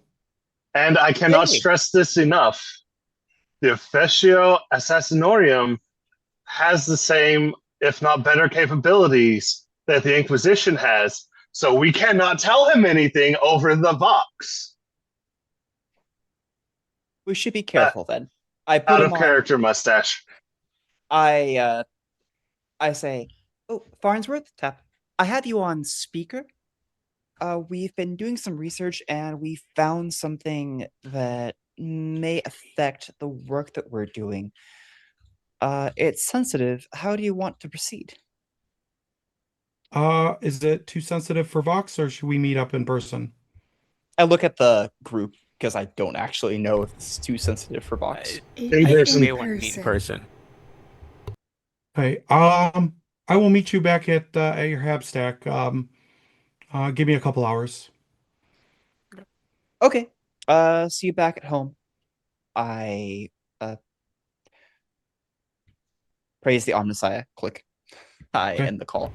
and I cannot Hey, stress this enough. the Officio Assassinorium has the same, if not better, capabilities that the Inquisition has. So we cannot tell him anything over the Vox. We should be Uh, careful then. I put Out him of on. character mustache. I I say, oh, Farnsworth, tap. I have you on speaker. We've been doing some research and we found something that may affect the work that we're doing. It's sensitive. How do you want to proceed? Is it too sensitive for Vox, or should we meet up in person? I look at the group because I don't actually know if this is too sensitive for Vox. In I think we person. may want to meet in person. Okay. I will meet you back at your hab stack. Give me a couple hours. Okay. See you back at home. I praise the Omnissiah. Click. I Okay. end the call.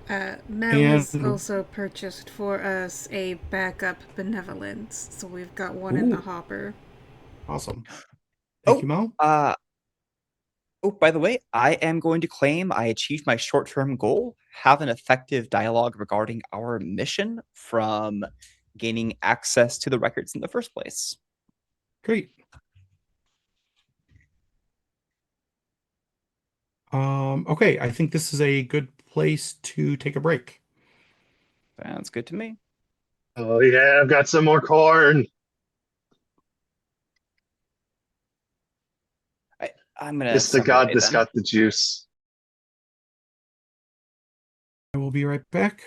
Mel has And also purchased for us a backup benevolence, so we've got one in the ooh, hopper. awesome. Thank you, Oh, Mel. by the way, I am going to claim I achieved my short-term goal, have an effective dialogue regarding our mission from gaining access to the records in the first place. Great. Okay, I think this is a good place to take a break. Sounds good to me. Oh yeah, I've got some more corn. I'm gonna It's the step god away that's then. got the juice. I will be right back.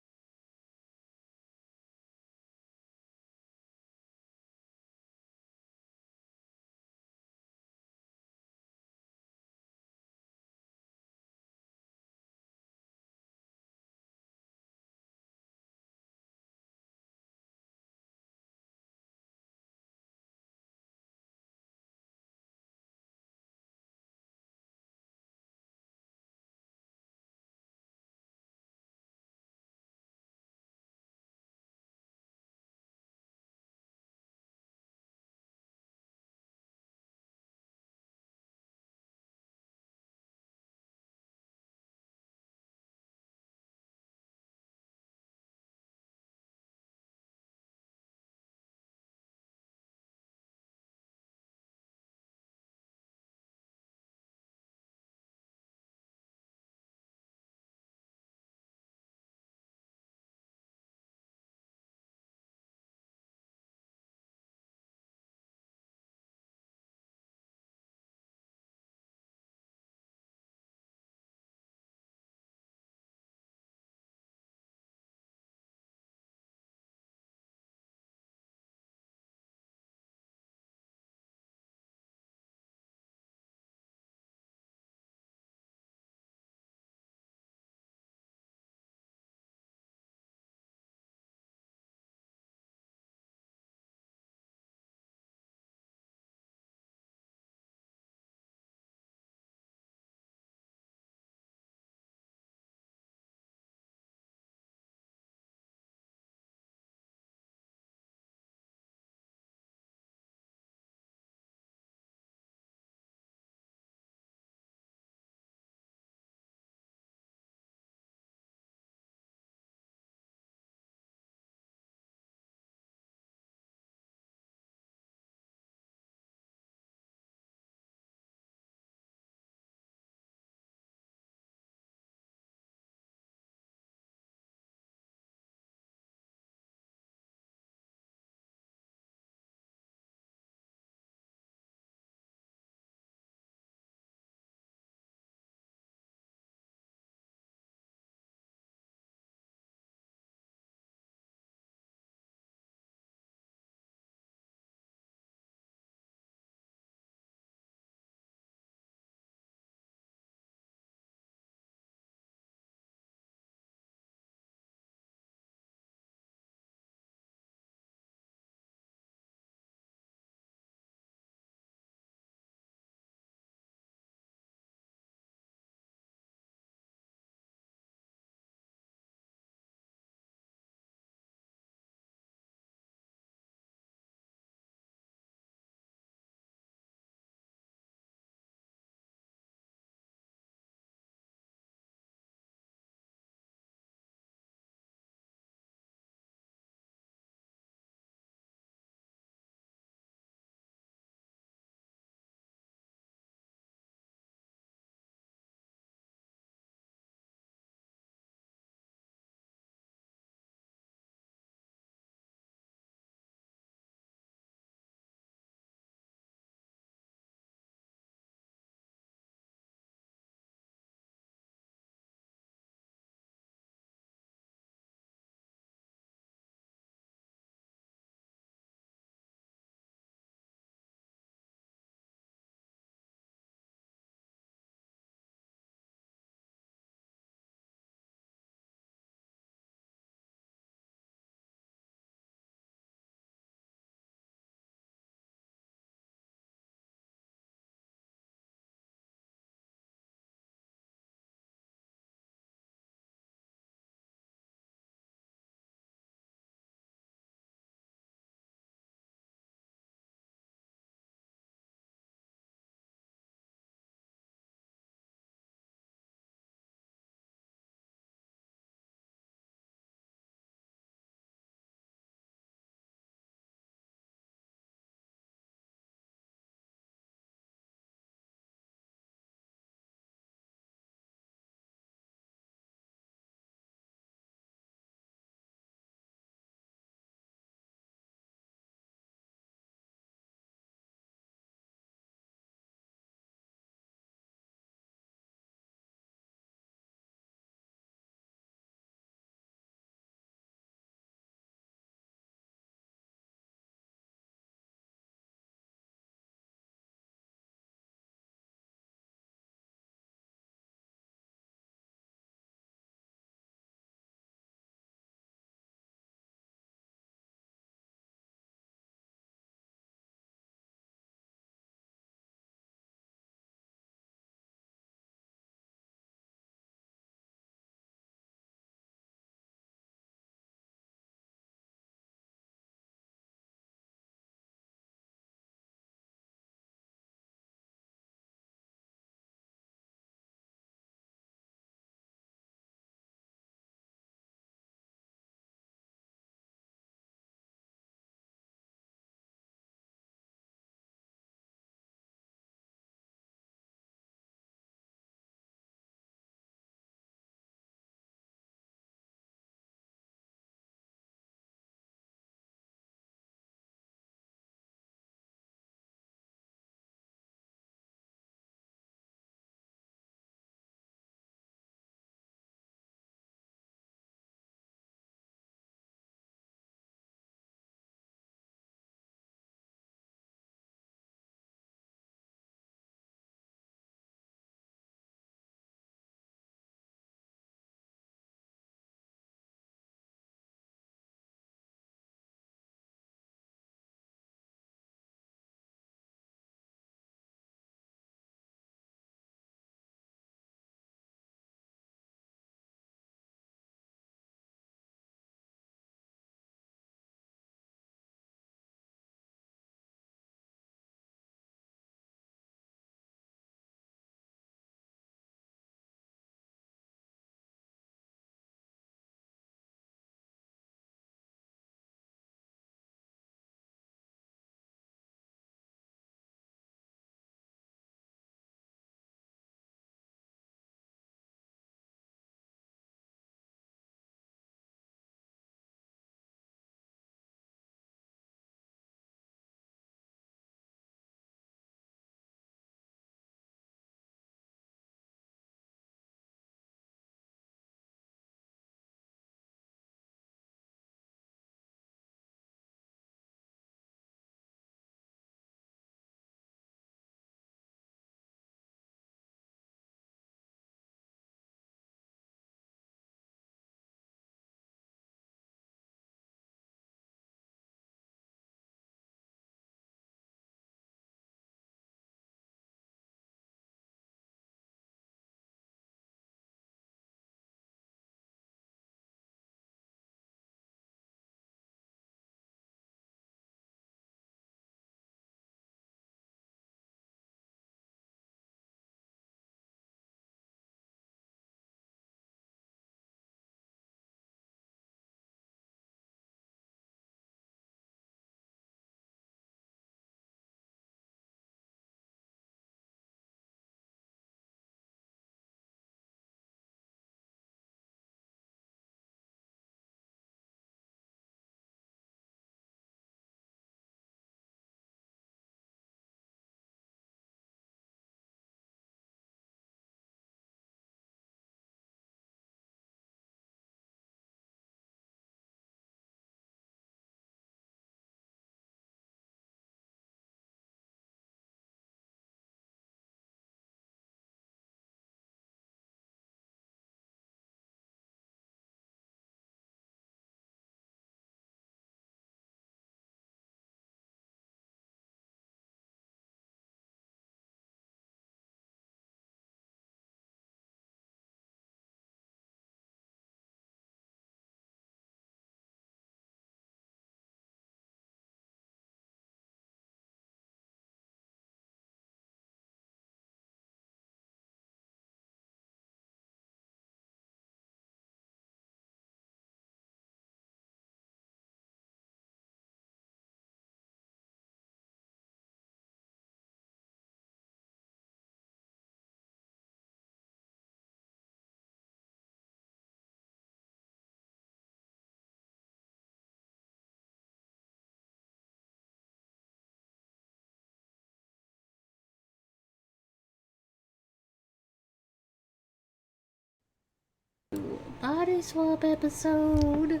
body swap episode.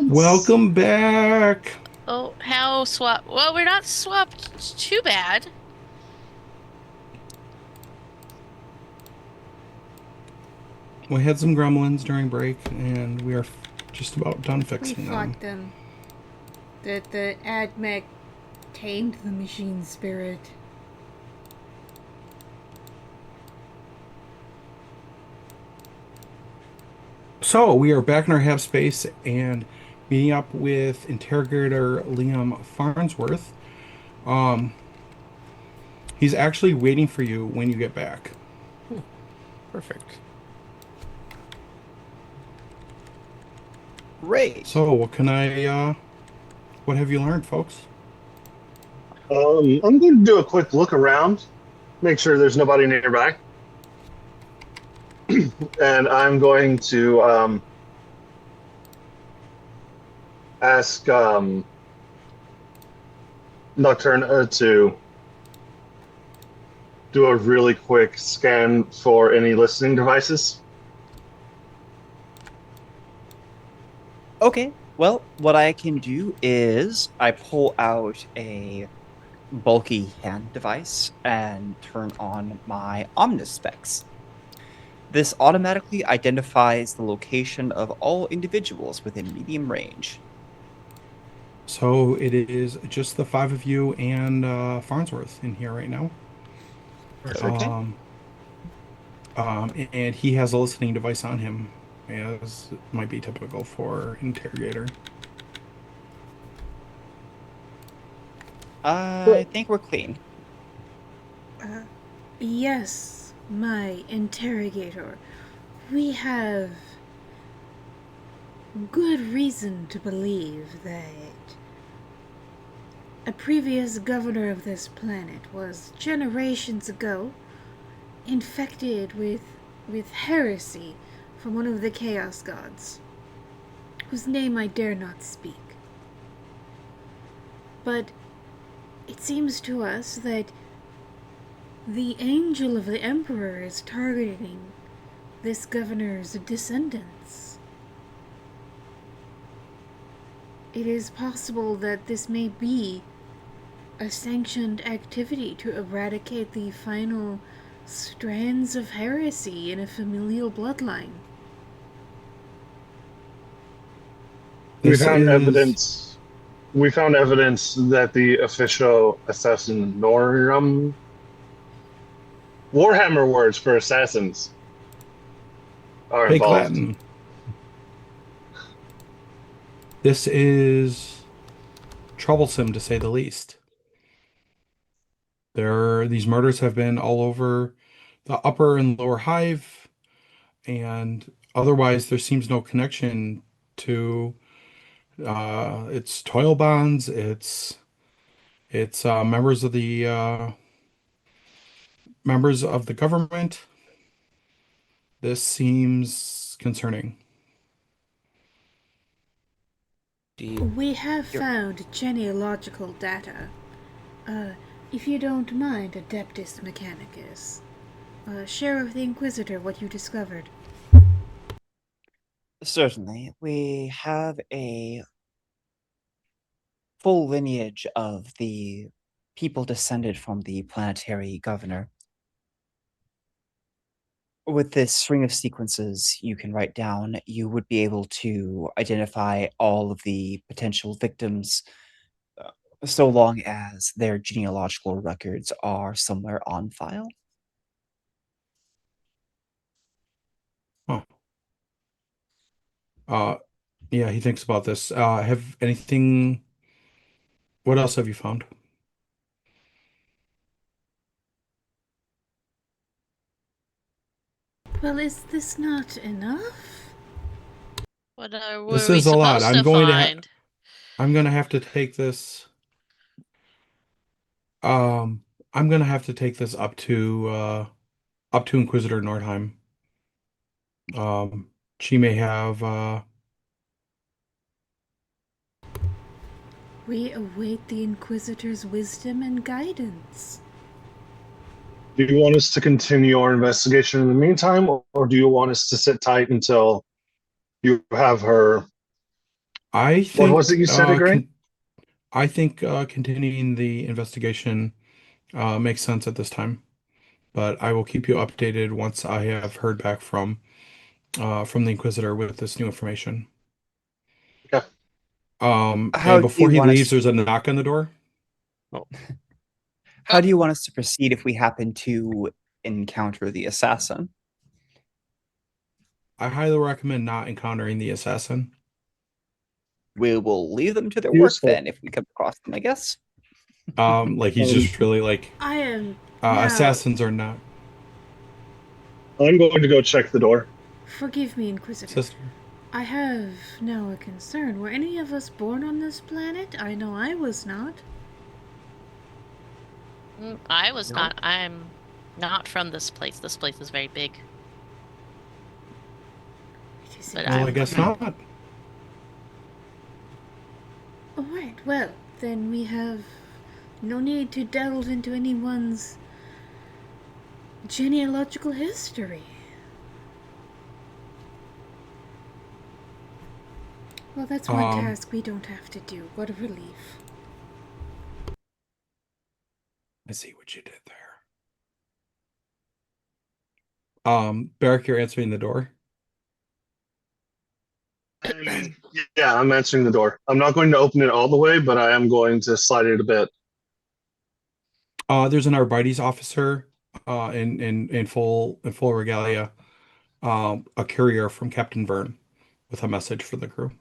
Welcome back. Oh, how swap? Well, we're not swapped too bad. We had some gremlins during break, and we are just about done We fixing fought them. them. The AdMech tamed the machine spirit. So we are back in our half space and meeting up with interrogator Liam Farnsworth. Um, he's actually waiting for you when you get back. Perfect. Great. So what have you learned, folks? I'm going to do a quick look around, make sure there's nobody nearby, and I'm going to ask Nocturne to do a really quick scan for any listening devices. Okay. Well, what I can do is I pull out a bulky hand device and turn on my Omnispecs. This automatically identifies the location of all individuals within medium range. So it is just the five of you and Farnsworth in here right now. Perfect. Okay. Um, and he has a listening device on him, as might be typical for interrogator. I think we're clean. Yes, my interrogator. We have good reason to believe that a previous governor of this planet was generations ago infected with heresy from one of the chaos gods, whose name I dare not speak. But it seems to us that the angel of the emperor is targeting this governor's descendants. It is possible that this may be a sanctioned activity to eradicate the final strands of heresy in a familial bloodline. We This found is evidence. We found evidence that the official assassin Norum Warhammer words for assassins are fake involved. Latin. This is troublesome to say the least. These murders have been all over the upper and lower hive, and otherwise there seems no connection to its toil bonds, its members of the government. This seems concerning. Do you, We have You're, found genealogical data. Uh, if you don't mind, Adeptus Mechanicus, share with the Inquisitor what you discovered. certainly, we have a full lineage of the people descended from the planetary governor. With this string of sequences you can write down, you would be able to identify all of the potential victims uh, so long as their genealogical records are somewhere on file. Oh, uh, yeah, he thinks about this. Have anything? What else have you found? Well, is this not enough? What This were we is a lot. supposed to find? I'm gonna have to take this. Um, I'm gonna have to take this up to Inquisitor Nordheim. Um, she may have We await the Inquisitor's wisdom and guidance. Do you want us to continue our investigation in the meantime, or do you want us to sit tight until you have her? I What was it think you said again? continuing the investigation makes sense at this time, but I will keep you updated once I have heard back from the Inquisitor with this new information. Okay. How And do before you he want leaves, us there's a knock on the door. Oh, how do you want us to proceed if we happen to encounter the assassin? I highly recommend not encountering the assassin. We will leave them to their work Useful. then if we come across them, I guess. Like he's Um, just really like I am now. assassins are not I'm going to go check the door. Forgive me, Inquisitor. sister. I have now a concern. Were any of us born on this planet? I know I was not. I was no. not. I'm not from this place. This place is very big, It is but Well, I I'm indeed guess very from. big. not. Alright, well, then we have no need to delve into anyone's genealogical history. Well, that's one Um, task we don't have to do. What a relief. I see what you did there. Barrick, you're answering the door. Yeah, I'm answering the door. I'm not going to open it all the way, but I am going to slide it a bit. There's an Arbites officer, in full regalia, a courier from Captain Vern with a message for the crew.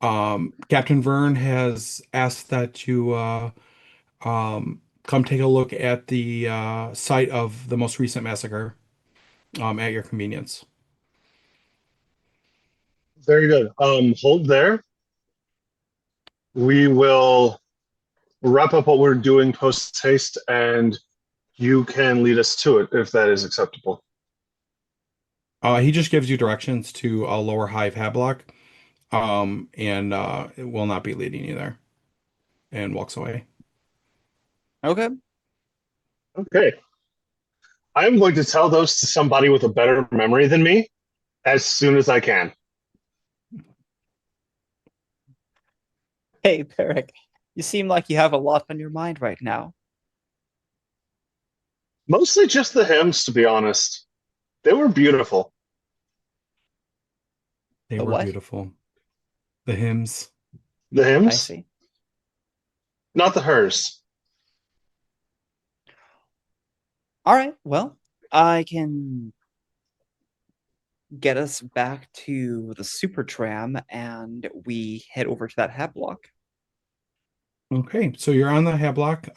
Captain Vern has asked that you come take a look at the site of the most recent massacre, at your convenience. Very good. Hold there. We will wrap up what we're doing post haste, and you can lead us to it if that is acceptable. He just gives you directions to a lower hive hablock, and it will not be leading you there, and walks away. Okay. Okay. I'm going to tell those to somebody with a better memory than me as soon as I can. Hey, Peric, you seem like you have a lot on your mind right now. Mostly just the hymns, to be honest. They were beautiful. They The were what? beautiful. The hymns. The I hymns, see. not the hers. All right. Well, I can get us back to the super tram and we head over to that hat block. Okay, so you're on the hablock.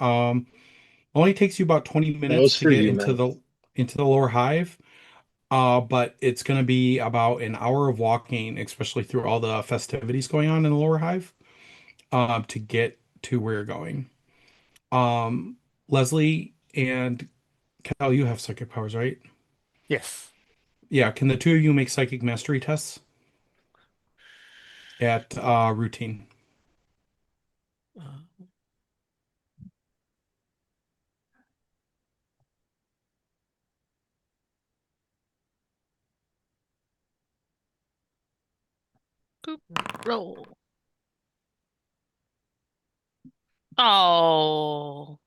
Only takes you about 20 That was minutes to for get you, into man. the lower hive. But it's going to be about an hour of walking, especially through all the festivities going on in the lower hive, to get to where you're going. Um, Leslie and Cal, you have psychic powers, right? Yes. Yeah, can the two of you make psychic mastery tests at routine? Uh, Boop, roll. Oh,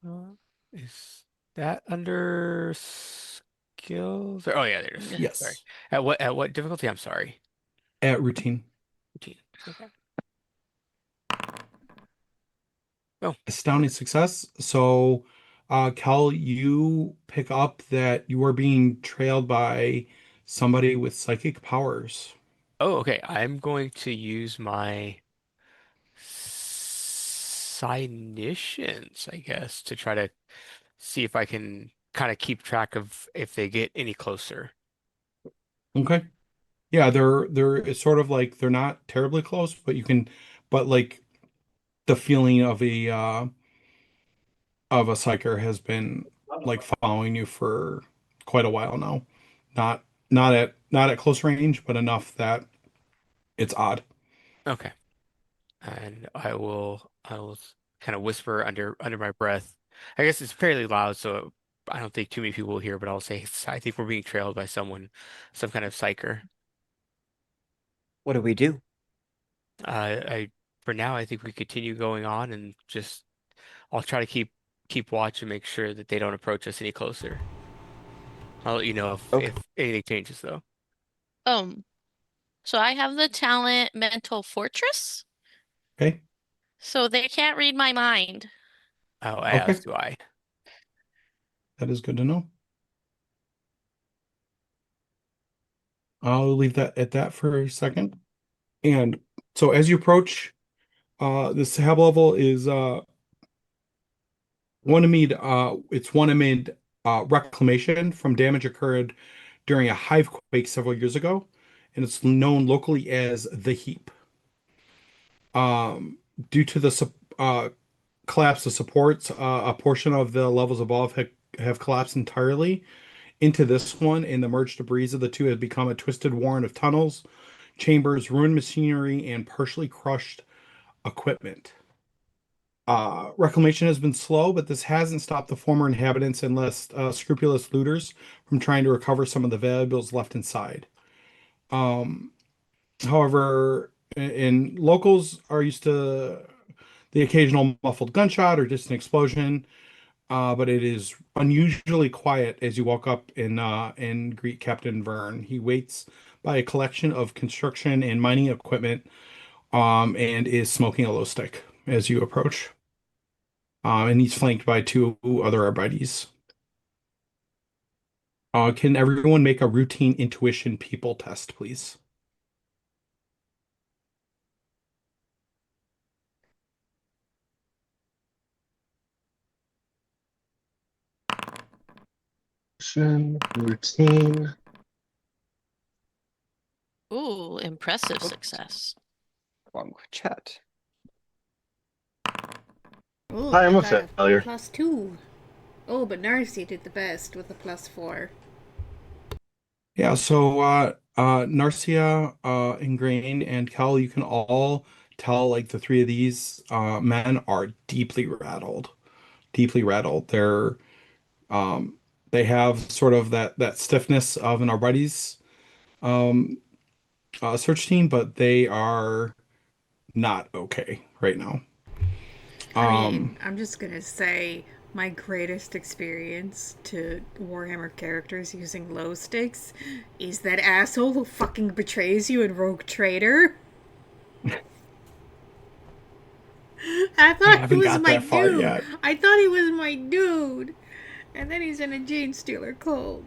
uh, is that under skills? Oh yeah, there it is. Sorry. Yes, At what difficulty? I'm sorry. at routine. 15. Okay. Oh, Astounding success. So, Cal, you pick up that you are being trailed by somebody with psychic powers. oh, okay. I'm going to use my Psyniscience, I guess, to try to see if I can kind of keep track of if they get any closer. Okay. Yeah, they're it's sort of like they're not terribly close, but like the feeling of a psyker has been like following you for quite a while now. Not at close range, but enough that it's odd. Okay. and I will kind of whisper under my breath. I guess it's fairly loud, so I don't think too many people will hear, but I'll say, I think we're being trailed by someone, some kind of psyker. What do we do? I For now, I think we continue going on and just I'll try to keep watch and make sure that they don't approach us any closer. I'll let you know Okay. if anything changes, though. Um, so I have the talent Mental Fortress, Okay. so they can't read my mind. Oh, Okay. as do I. That is good to know. I'll leave that at that for a second. And so as you approach, this hab level is one amid reclamation from damage occurred during a hive quake several years ago, and it's known locally as the heap. Um, Due to the collapse of supports, a portion of the levels above have collapsed entirely into this one, and the merged debris of the two has become a twisted warren of tunnels, chambers, ruined machinery, and partially crushed equipment. Reclamation has been slow, but this hasn't stopped the former inhabitants and less scrupulous looters from trying to recover some of the valuables left inside. Um, However, locals are used to the occasional muffled gunshot or distant explosion, but it is unusually quiet as you walk up and greet Captain Vern. He waits by a collection of construction and mining equipment, and is smoking a low stick as you approach. And he's flanked by two other Arbites. Can everyone make a routine intuition people test, please? Routine. Ooh, impressive Oops. success. Wrong chat. Oh, I am I a got a failure. +2. Oh, but Narcy did the best with a +4. Yeah, so Narcia, Ingrained, and Kel, you can all tell like the three of these men are deeply rattled. Deeply rattled. Um they have sort of that stiffness of an Arbites um search team, but they are not okay right now. I mean, Um I'm just gonna say my greatest experience to Warhammer characters using low sticks is that asshole who fucking betrays you in Rogue Trader. I I thought he haven't was got my that far dude. yet. I thought he was my dude. And then he's in a Gene Stealer cult.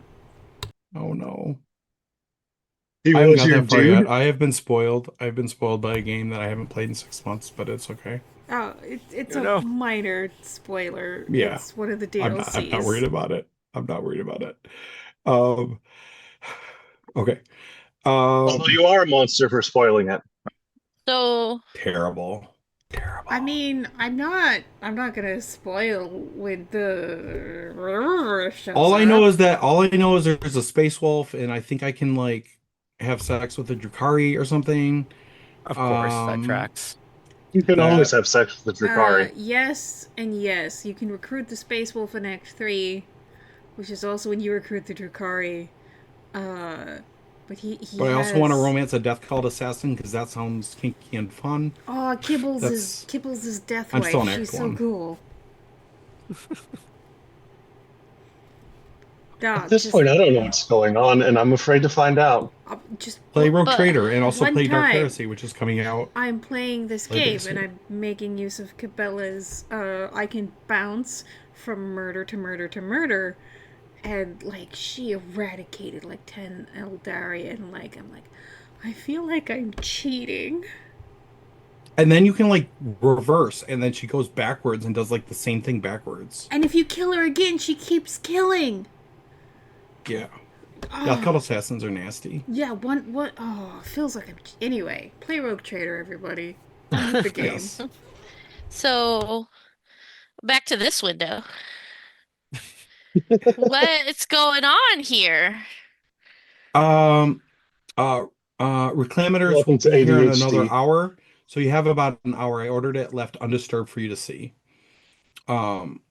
Oh no. He I haven't was got your that far yet. dude. I have been spoiled. I've been spoiled by a game that I haven't played in 6 months, but it's okay. Oh, it's No, a no. minor spoiler. Yeah. It's one of the I'm not worried DLCs. about it. I'm not worried about it. Um, okay. Although Um, you are a monster for spoiling it. So, Terrible. Terrible. I mean, I'm not gonna spoil when the shows up. All I know is there's a space wolf, and I think I can like have sex with a Drukari or something. Of course, that Um, tracks. You can always that have sex with the Drakari. Yes and yes. You can recruit the Space Wolf in Act 3, which is also when you recruit the Drukari. Uh, but he but I also want to has. romance a Death Cult assassin because that sounds kinky and fun. Oh, That's Kibbles is Death I'm still Wife. on She's Act so One. cool. At Dog, this point, I don't know what's going on, and I'm afraid to find out. just Play Rogue but Trader and also one play Dark time. Heresy, which is coming out I'm playing this later game this and year. I'm making use of Cabela's I can bounce from murder to murder to murder, and like she eradicated like 10 Eldari, and like I'm like I feel like I'm cheating. And then you can like reverse, and then she goes backwards and does like the same thing backwards. And if you kill her again, she keeps killing. Yeah. Death Cult Oh, assassins are nasty. yeah, one what oh, feels like I'm anyway, play Rogue Trader everybody. Done with the game. Yes. so back to this window. What's going on here? Um, uh, Reclamators will Welcome to be here in another ADHD. hour. So you have about an hour. I ordered it left undisturbed for you to see. Um,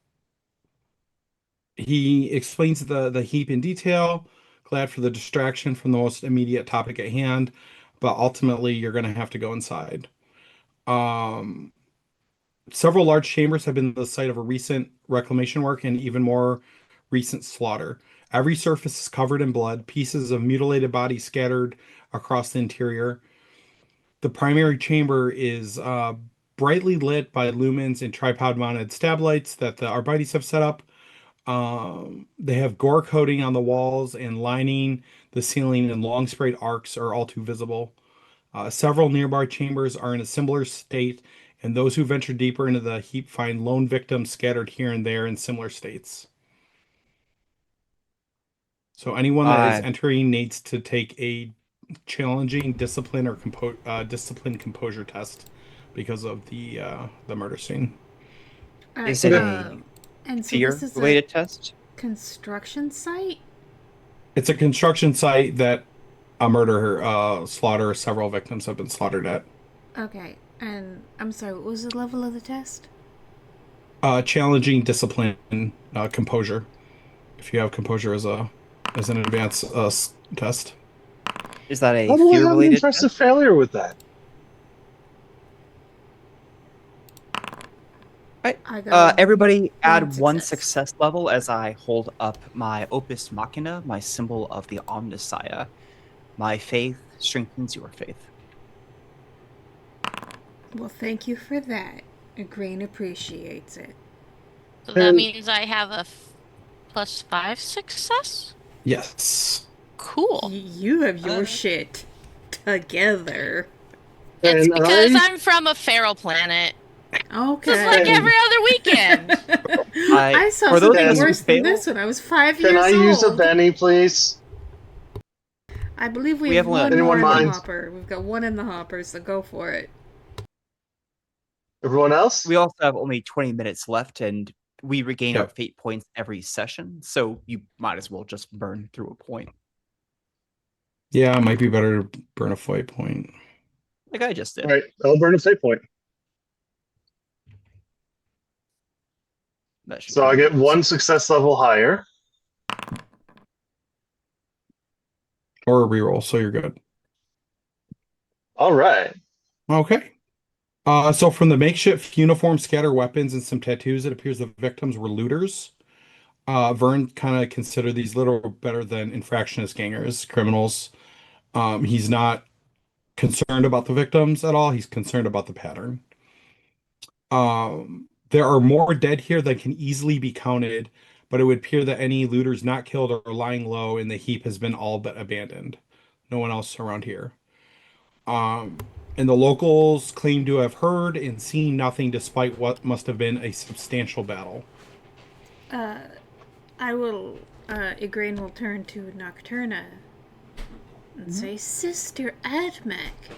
he explains the heap in detail. Glad for the distraction from the most immediate topic at hand, but ultimately you're going to have to go inside. Um, Several large chambers have been the site of a recent reclamation work and even more recent slaughter. Every surface is covered in blood, pieces of mutilated bodies scattered across the interior. The primary chamber is brightly lit by lumens and tripod mounted stab lights that the Arbites have set up. They have gore coating on the walls and lining the ceiling, and long sprayed arcs are all too visible. Several nearby chambers are in a similar state, and those who venture deeper into the heap find lone victims scattered here and there in similar states. So anyone that is I entering needs to take a challenging discipline or discipline composure test because of the murder scene. Is it Okay. a And so this fear is a related test? construction site? It's a construction site that a murder slaughter several victims have been slaughtered at. Okay, and I'm sorry, what was the level of the test? Challenging discipline composure. If you have composure as an advanced test. Is that a How do I fear have an related impressive test? failure with that? Right. I got Everybody one add one success. success level as I hold up my Opus Machina, my symbol of the Omnissiah. My faith strengthens your faith. Well, thank you for that. Grain appreciates it. So that And means I have a +5 success? Yes. Cool. You have your Uh, shit together. It's and because I I'm from a feral planet. Just like Okay. and every other weekend. I I saw for those something of you and who worse than fail, this when I was 5 can I years use a old. Benny, please? I believe we we have have one more Anyone in the mind? hopper. We've got one in the hopper, so go for it. Everyone else? we also have only 20 minutes left and we regain our Yep. fate points every session, so you might as well just burn through a point. Yeah, it might be better to burn a fight point. Like I just All did. right, I'll burn a fate point. That should So kill I you. get one success level higher. Or a reroll, so you're good. All right. Okay. So from the makeshift uniform, scatter weapons, and some tattoos, it appears the victims were looters. Vern kind of considered these little better than infractionist gangers, criminals. He's not concerned about the victims at all. He's concerned about the pattern. There are more dead here than can easily be counted, but it would appear that any looters not killed or lying low in the heap has been all but abandoned. No one else around here. And the locals claim to have heard and seen nothing despite what must have been a substantial battle. I will, Igraine will turn to Nocturna and say, Sister Admech,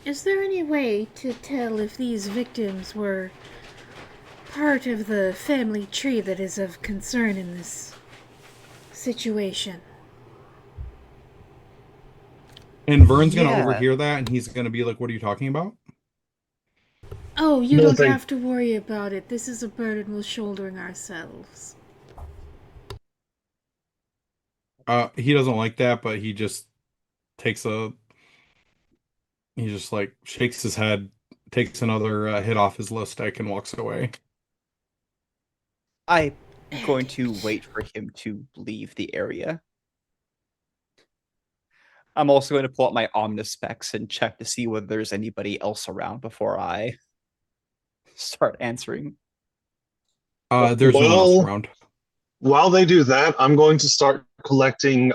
is there any way to tell if these victims were part of the family tree that is of concern in this situation? And Vern's gonna Yeah, overhear that, and he's gonna be like, "What are you talking about?" Oh, you don't Nothing. have to worry about it. This is a burden we're shouldering ourselves. He doesn't like that, but he just takes a he just like shakes his head, takes another hit off his list stick, and walks away. I'm going And to wait for him to leave the area. I'm also going to pull out my Omnispecs and check to see whether there's anybody else around before I start answering. There's no one else Well, around. while they do that, I'm going to start collecting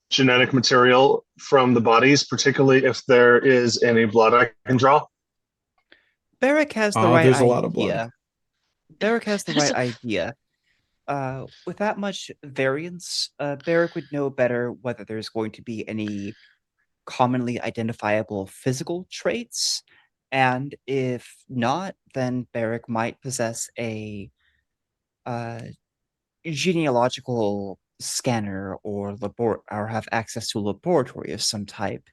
genetic material from the bodies, particularly if there is any blood I can draw. Barrick has the right There's a lot of blood. idea. Barrick has the There's right a- idea. With that much variance, Barrick would know better whether there's going to be any commonly identifiable physical traits, and if not, then Barrick might possess a uh, genealogical scanner or have access to a laboratory of some type.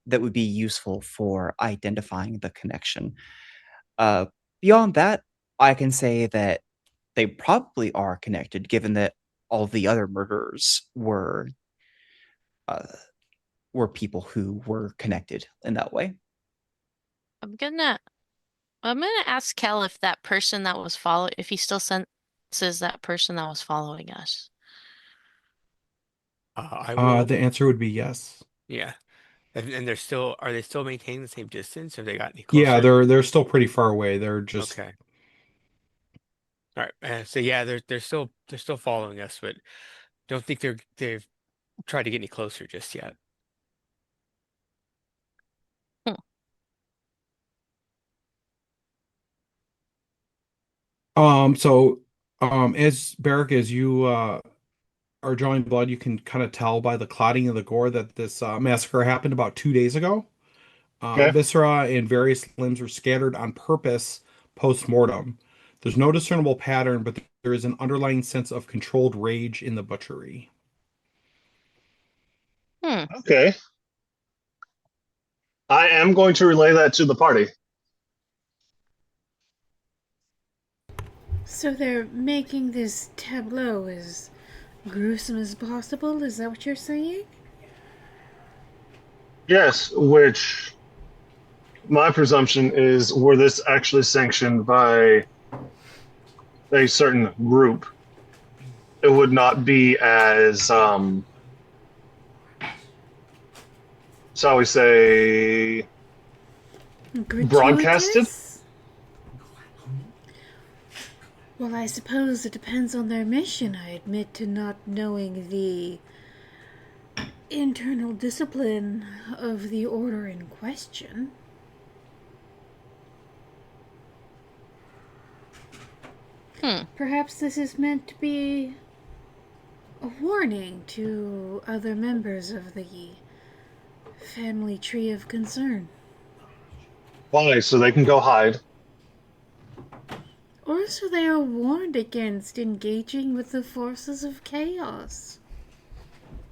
that would be useful for identifying the connection. Beyond that, I can say that they probably are connected, given that all the other murderers uh, were people who were connected in that way. I'm gonna ask Kel if that person that was if he still senses that person that was following us. I will. The answer would be yes. Yeah. And are they still maintaining the same distance? Have they got any Yeah, closer? they're still pretty far away. They're just Okay. All right. So yeah, they're still following us, but don't think they've tried to get any closer just yet. Hmm. so as Barrick, as you are drawing blood, you can kind of tell by the clotting and the gore that this massacre happened about 2 days ago. Okay. Viscera and various limbs were scattered on purpose post-mortem. There's no discernible pattern, but there is an underlying sense of controlled rage in the butchery. Hmm. Okay. I am going to relay that to the party. So they're making this tableau as gruesome as possible? Is that what you're saying? Yes, which my presumption is were this actually sanctioned by a certain group, it would not be as, shall we say, broadcasted. Gratuitous? Well, I suppose it depends on their mission. I admit to not knowing the internal discipline of the order in question. Perhaps this is meant to be a warning to other members of the family tree of concern. Why? So they can go hide. Or so they are warned against engaging with the forces of chaos.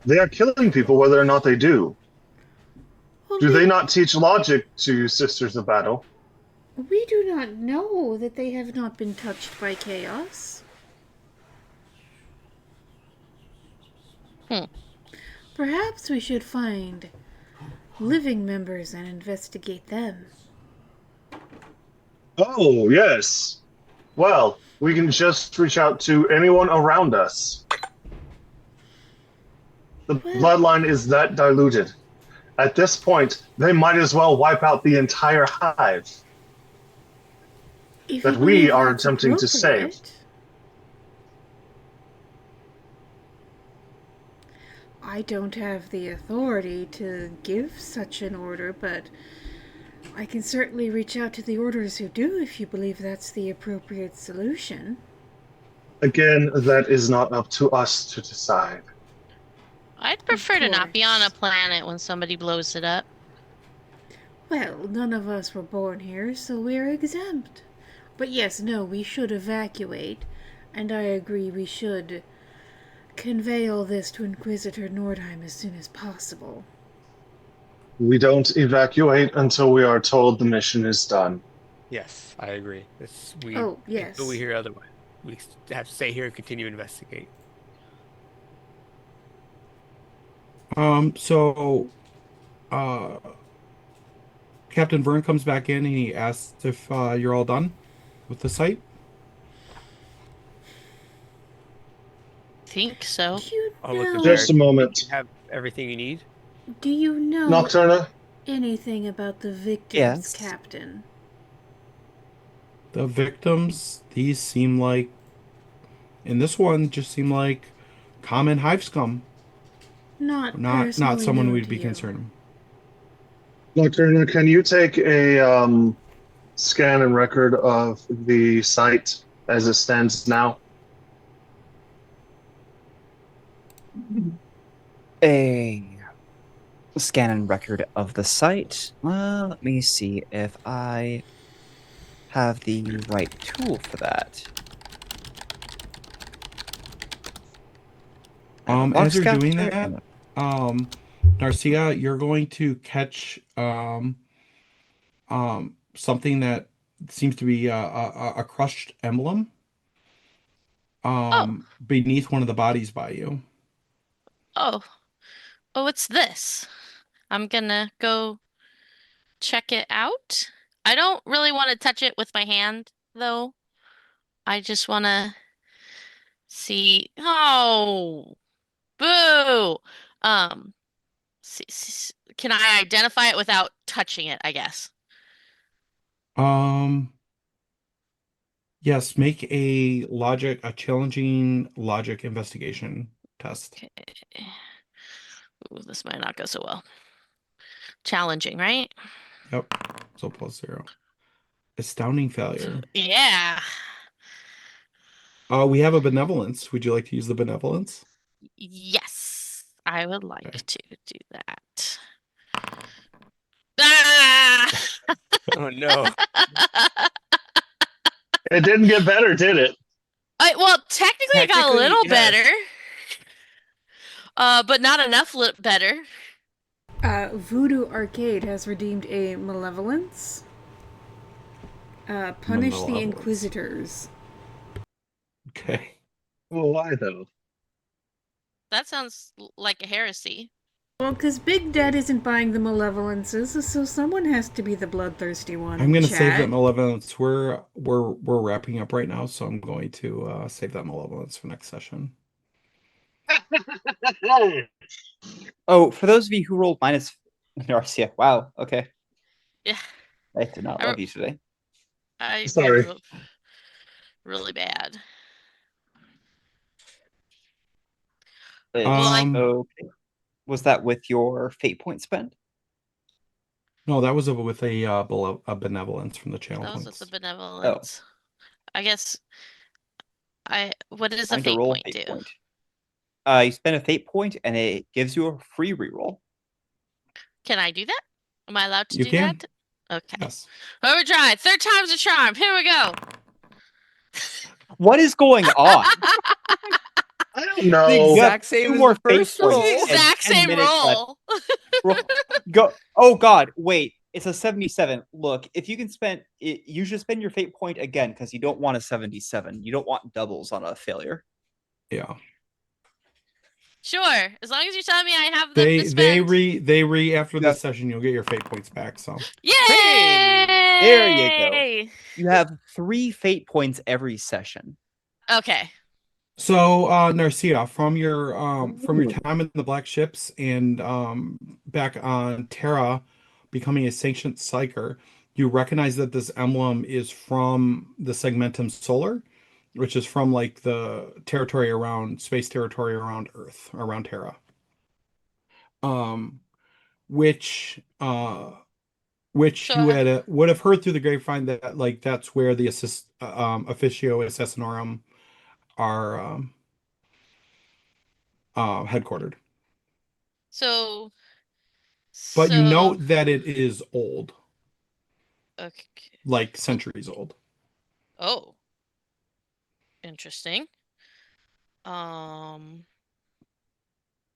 They are killing people whether or not they do. Well, Do they not teach logic to Sisters of Battle? we do not know that they have not been touched by chaos. Perhaps we should find living members and investigate them. Oh, yes. Well, we can just reach out to anyone around us. The bloodline is that diluted. At this point, they might as well wipe out the entire hive If that you we believe are that's attempting to save. appropriate. I don't have the authority to give such an order, but I can certainly reach out to the orders who do if you believe that's the appropriate solution. Again, that is not up to us to decide. I'd prefer to not be on a course. planet when somebody blows it up. Well, none of us were born here, so we're exempt. But yes, no, we should evacuate, and I agree we should convey all this to Inquisitor Nordheim as soon as possible. We don't evacuate until we are told the mission is done. Yes, I agree. Oh, yes. Until we hear otherwise, we have to stay here and continue to investigate. So Captain Vern comes back in and he asks if you're all done with the site. Think so. Do you I'll look at know, Just a moment. You have everything you need? do you know Nocturna? anything about the victims, Yes. Captain? The victims, these seem like, in this one, just seem like common hive scum. Not Not personally someone known we'd to be you. concerned. Nocturna, can you take a scan and record of the site as it stands now? A scan and record of the site. Let me see if I have the right tool for that. As you're Scout doing check. that, Narcia, you're going to catch something that seems to be a crushed emblem Oh, beneath one of the bodies by you. oh, oh, what's this? I'm gonna go check it out. I don't really want to touch it with my hand, though. I just want to see. Oh, boo. Um, can I identify it without touching it, I guess? Um, yes, make a challenging logic investigation test. Okay. Ooh, this might not go so well. Challenging, right? Yep. So +0. Astounding failure. Yeah. We have a benevolence. Would you like to use the benevolence? Yes, I would Okay. like to do that. Ah! Oh no. It didn't get better, did it? Well, technically it got a Technically, little yes. better, but not enough better. Voodoo Arcade has redeemed a malevolence. Punish the Malevolence. Inquisitors. Okay. Well, why though? That sounds like a heresy. Well, because Big Dad isn't buying the malevolences, so someone has to be the bloodthirsty one. I'm going to save that Chat. malevolence. We're wrapping up right now, so I'm going to save that malevolence for next session. Oh, for those of you who rolled minus Narcia, wow, okay. Yeah, I did not love you today. I Sorry. rolled really bad. Well, Okay. Was that with your fate point spend? No, that was with a benevolence from the channel that was with the points. benevolence. I guess what does a Time to fate roll a point fate do? point. You spend a fate point and it gives you a free reroll. Can I do that? Am I allowed to You do can. that? Okay. Yes. Overdrive. Third time's a charm. Here we go. What is going on? I don't The know. You have exact same two as more the first fate points It's the roll. and exact 10 same minutes left. roll. Go. Oh God, wait. It's a 77. Look, if you can spend it, you should spend your fate point again because you don't want a 77. You don't want doubles on a failure. Yeah. Sure, as long as you tell me I have them They to spend. after You this have, session you'll get your fate points back. So Hey! there you go. Yay! You have 3 fate points every session. Okay. Narcia, from your Ooh. time in the Black Ships and back on Terra, becoming a sanctioned psyker, you recognize that this emblem is from the Segmentum Solar, which is from like the territory around space territory around Earth, around Terra. Um, which which So, you had would have heard through the grapevine that like that's where the officio assassinorum are headquartered. so, But you so, note that it is old, okay. like centuries old. Oh, interesting. Um,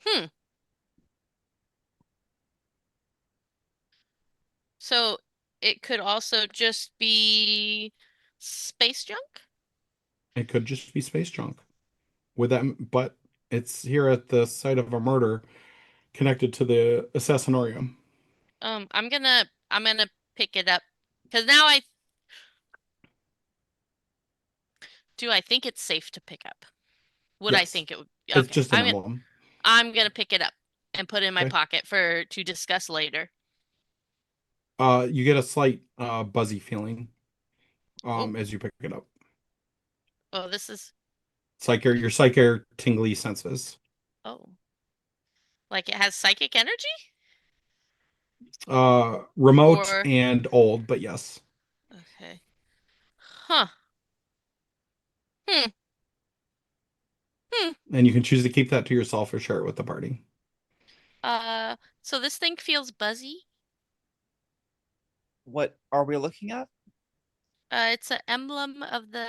hmm. So it could also just be space junk? It could just be space junk. With that, but it's here at the site of a murder connected to the assassinorium. I'm gonna pick it up because now I think it's safe to pick up? Would I Yes, think it would? it's Okay, just an emblem. I'm gonna pick it up and put it in my Okay. pocket to discuss later. You get a slight buzzy feeling Oh, as you pick it up. oh, this is It's like your psychic tingly senses. oh, like it has psychic energy? Remote Or and old, but yes. okay, huh? Hmm, hmm. And you can choose to keep that to yourself or share it with the party. So this thing feels buzzy. What are we looking at? It's an emblem of the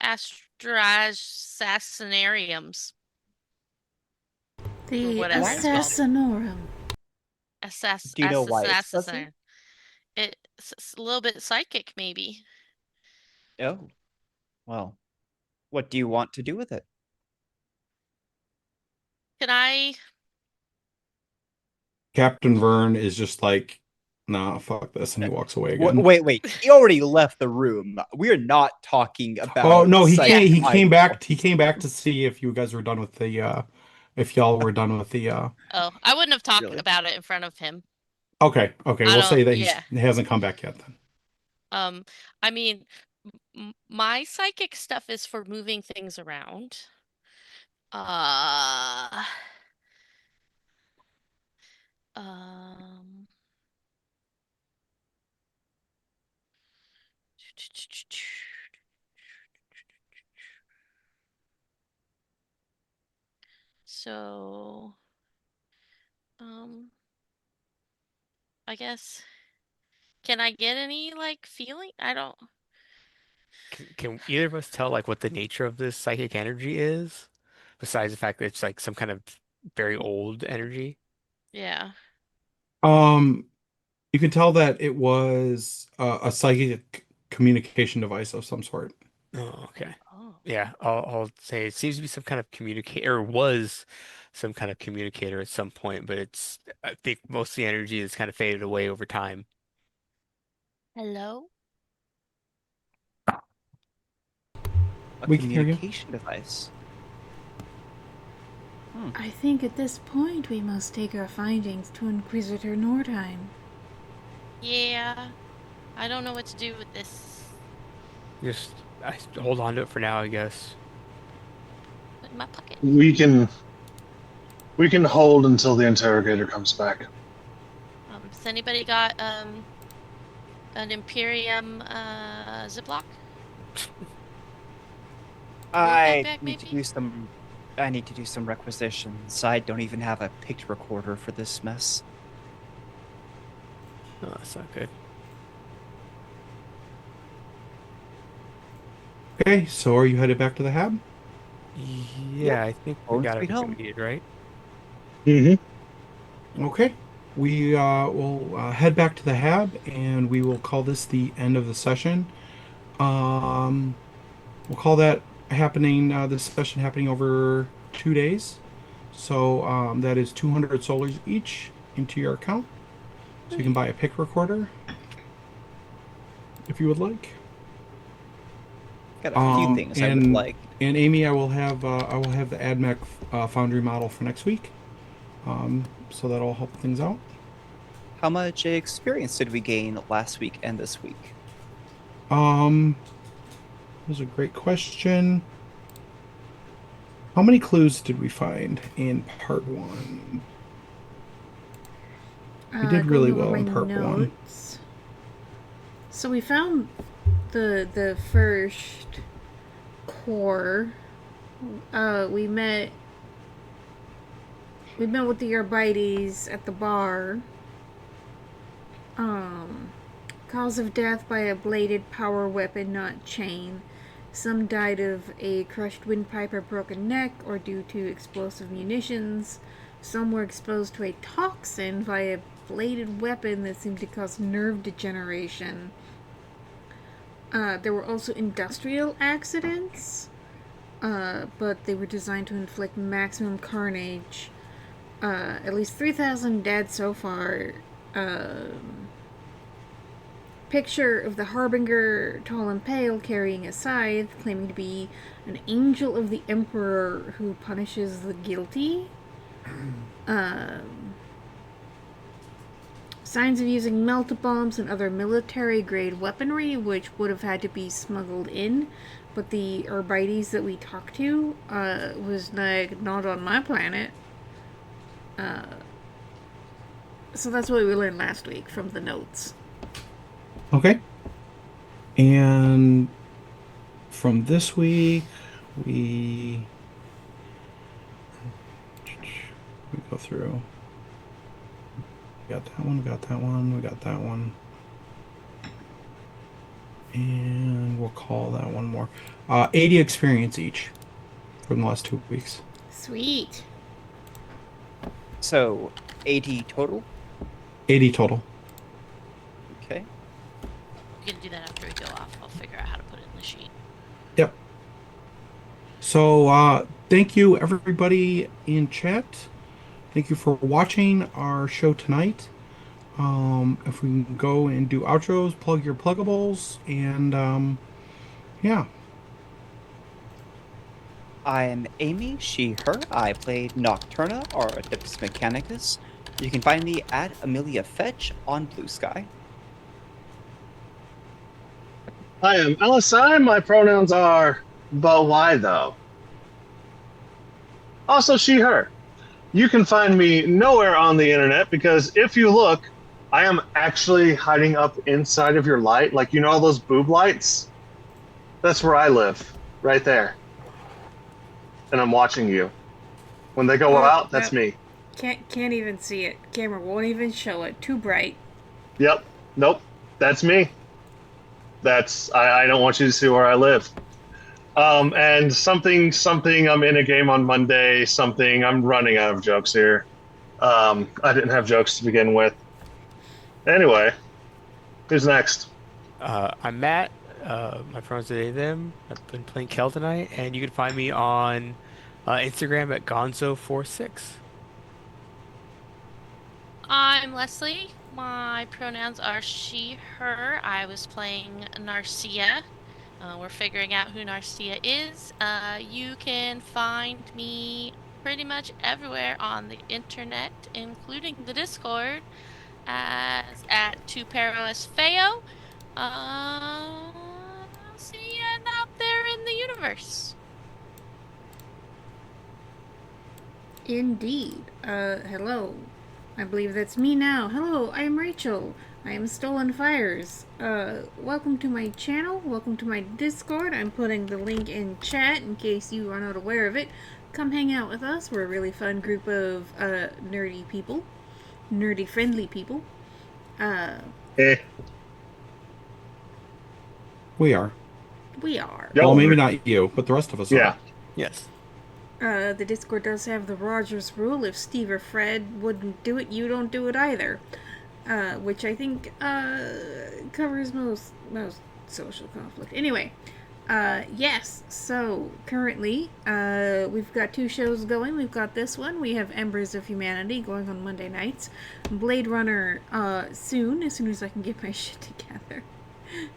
Astrasassinariums. The whatever it's called. Assassinorum. Do you know why it's fuzzy? Assassin. It's a little bit psychic, maybe. Oh, well, what do you want to do with it? Can I? Captain Vern is just like, nah, fuck this, and he walks away again. Wait. He already left the room. We're not talking about. Oh no, he psychic can't. He came back. items. He came back to see if you guys were done with the. If y'all were done with the. Oh, I wouldn't have talked Really? about it in front of him. Okay. I We'll don't. say that Yeah. he hasn't come back yet then. I mean, my psychic stuff is for moving things around. Uh, um, so, um, I guess, can I get any like feeling? I don't. Can either of us tell like what the nature of this psychic energy is, besides the fact that it's like some kind of very old energy? Yeah. Um, you can tell that it was a psychic communication device of some sort. Oh, okay. Oh. Yeah, I'll say it seems to be some kind of communicator, or was some kind of communicator at some point, but I think most of the energy has kind of faded away over time. Hello? A We can hear you. communication device. I think at this point we must take our findings to Inquisitor Nordheim. Yeah. I don't know what to do with this. Just hold on to it for now, I guess. Put it in my pocket. We can hold until the interrogator comes back. Has anybody got an Imperium Ziploc? I backpack, need to maybe? do some. I need to do some requisitions. I don't even have a picked recorder for this mess. Oh, that's not good. Okay, so are you headed back to the hab? Yeah, I think we Home got sweet everything home. we needed, right? Okay. We will head back to the hab, and we will call this the end of the session. We'll call that happening. This session happening over 2 days. So that is 200 solars each into your account. So you can buy a pick recorder if you would like. Got a few things I would like. And Amy, I will have the AdMech Foundry model for next week. So that'll help things out. How much experience did we gain last week and this week? That was a great question. How many clues did we find in part one? We did really well in part one. So we found the first core. We met with the Arbites at the bar. Cause of death by a bladed power weapon, not chain. Some died of a crushed windpipe or broken neck, or due to explosive munitions. Some were exposed to a toxin via a bladed weapon that seemed to cause nerve degeneration. There were also industrial accidents, but they were designed to inflict maximum carnage. At least 3,000 dead so far. Picture of the Harbinger, tall and pale, carrying a scythe, claiming to be an angel of the Emperor who punishes the guilty. Signs of using melta bombs and other military-grade weaponry, which would have had to be smuggled in, but the Arbites that we talked to was like, not on my planet. So that's what we learned last week from the notes. Okay. And from this week, we go through. We got that one, we got that one, we got that one. And we'll call that one more. 80 experience each from the last 2 weeks. Sweet. So 80 total. 80 total. Okay. You can do that after we go off. I'll figure out how to put it in the sheet. Yep. So thank you everybody in chat. Thank you for watching our show tonight. If we can go and do outros, plug your pluggables, and yeah. I am Amy, she, her. I played Nocturna, or Adeptus Mechanicus. You can find me at Amelia Fetch on Blue Sky. I am LSI. My pronouns are, but why though? Also, she, her. You can find me nowhere on the internet because if you look, I am actually hiding up inside of your light. Like, you know, all those boob lights? That's where I live, right there. And I'm watching you. When they go out, that's me. Can't even see it. Camera won't even show it. Too bright. Yep. Nope. That's me. I don't want you to see where I live. And something, I'm in a game on Monday, I'm running out of jokes here. I didn't have jokes to begin with. Anyway, who's next? I'm Matt. My pronouns are they, them. I've been playing Kel tonight, and you can find me on Instagram at Gonzo46. I'm Leslie. My pronouns are she, her. I was playing Narcia. We're figuring out who Narcia is. You can find me pretty much everywhere on the internet, including the Discord, as at TuperoSfeo. I'll see you out there in the universe. Indeed. Hello. I believe that's me now. Hello, I'm Rachel. I am Stolen Fires. Welcome to my channel. Welcome to my Discord. I'm putting the link in chat in case you are not aware of it. Come hang out with us. We're a really fun group of nerdy people. Nerdy friendly people. Eh. We are. We are. Yep. Well, maybe not you, but the rest of us Yeah. are. Yes. The Discord does have the Rogers rule. If Steve or Fred wouldn't do it, you don't do it either. Which I think covers most social conflict. Anyway, yes. So currently, we've got 2 shows going. We've got this one. We have Embers of Humanity going on Monday nights. Blade Runner soon, as soon as I can get my shit together.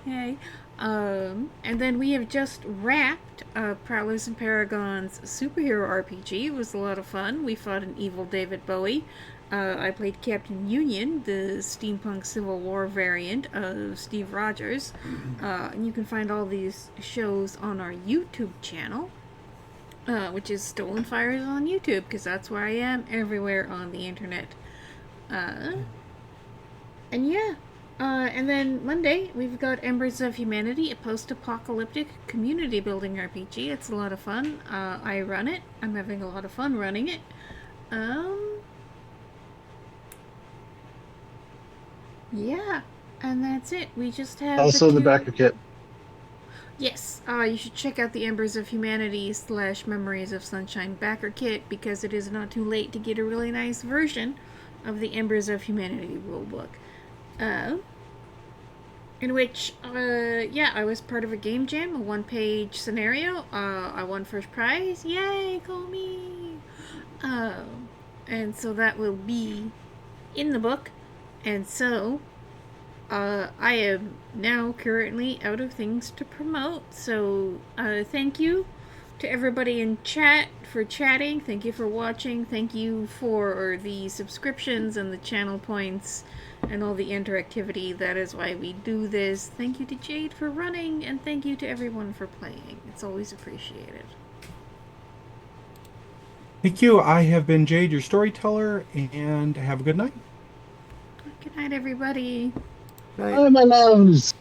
Yay. And then we have just wrapped Prowlers and Paragons superhero RPG. It was a lot of fun. We fought an evil David Bowie. I played Captain Union, the steampunk Civil War variant of Steve Rogers. And you can find all these shows on our YouTube channel, which is Stolen Fires on YouTube, because that's where I am everywhere on the internet. And yeah. And then Monday, we've got Embers of Humanity, a post-apocalyptic community building RPG. It's a lot of fun. I run it. I'm having a lot of fun running it. Yeah. And that's it. We just have Also, the backer kit. Yes, you should check out the Embers of Humanity / Memories of Sunshine backer kit, because it is not too late to get a really nice version of the Embers of Humanity rulebook. In which, yeah, I was part of a game jam, a 1-page scenario. I won first prize. Yay, call me! And so that will be in the book. And so, I am now currently out of things to promote. So, thank you to everybody in chat for chatting. Thank you for watching. Thank you for the subscriptions and the channel points and all the interactivity. That is why we do this. Thank you to Jade for running, and thank you to everyone for playing. It's always appreciated. Thank you. I have been Jade, your storyteller, and have a good night. Good night, everybody. Hi, my loves.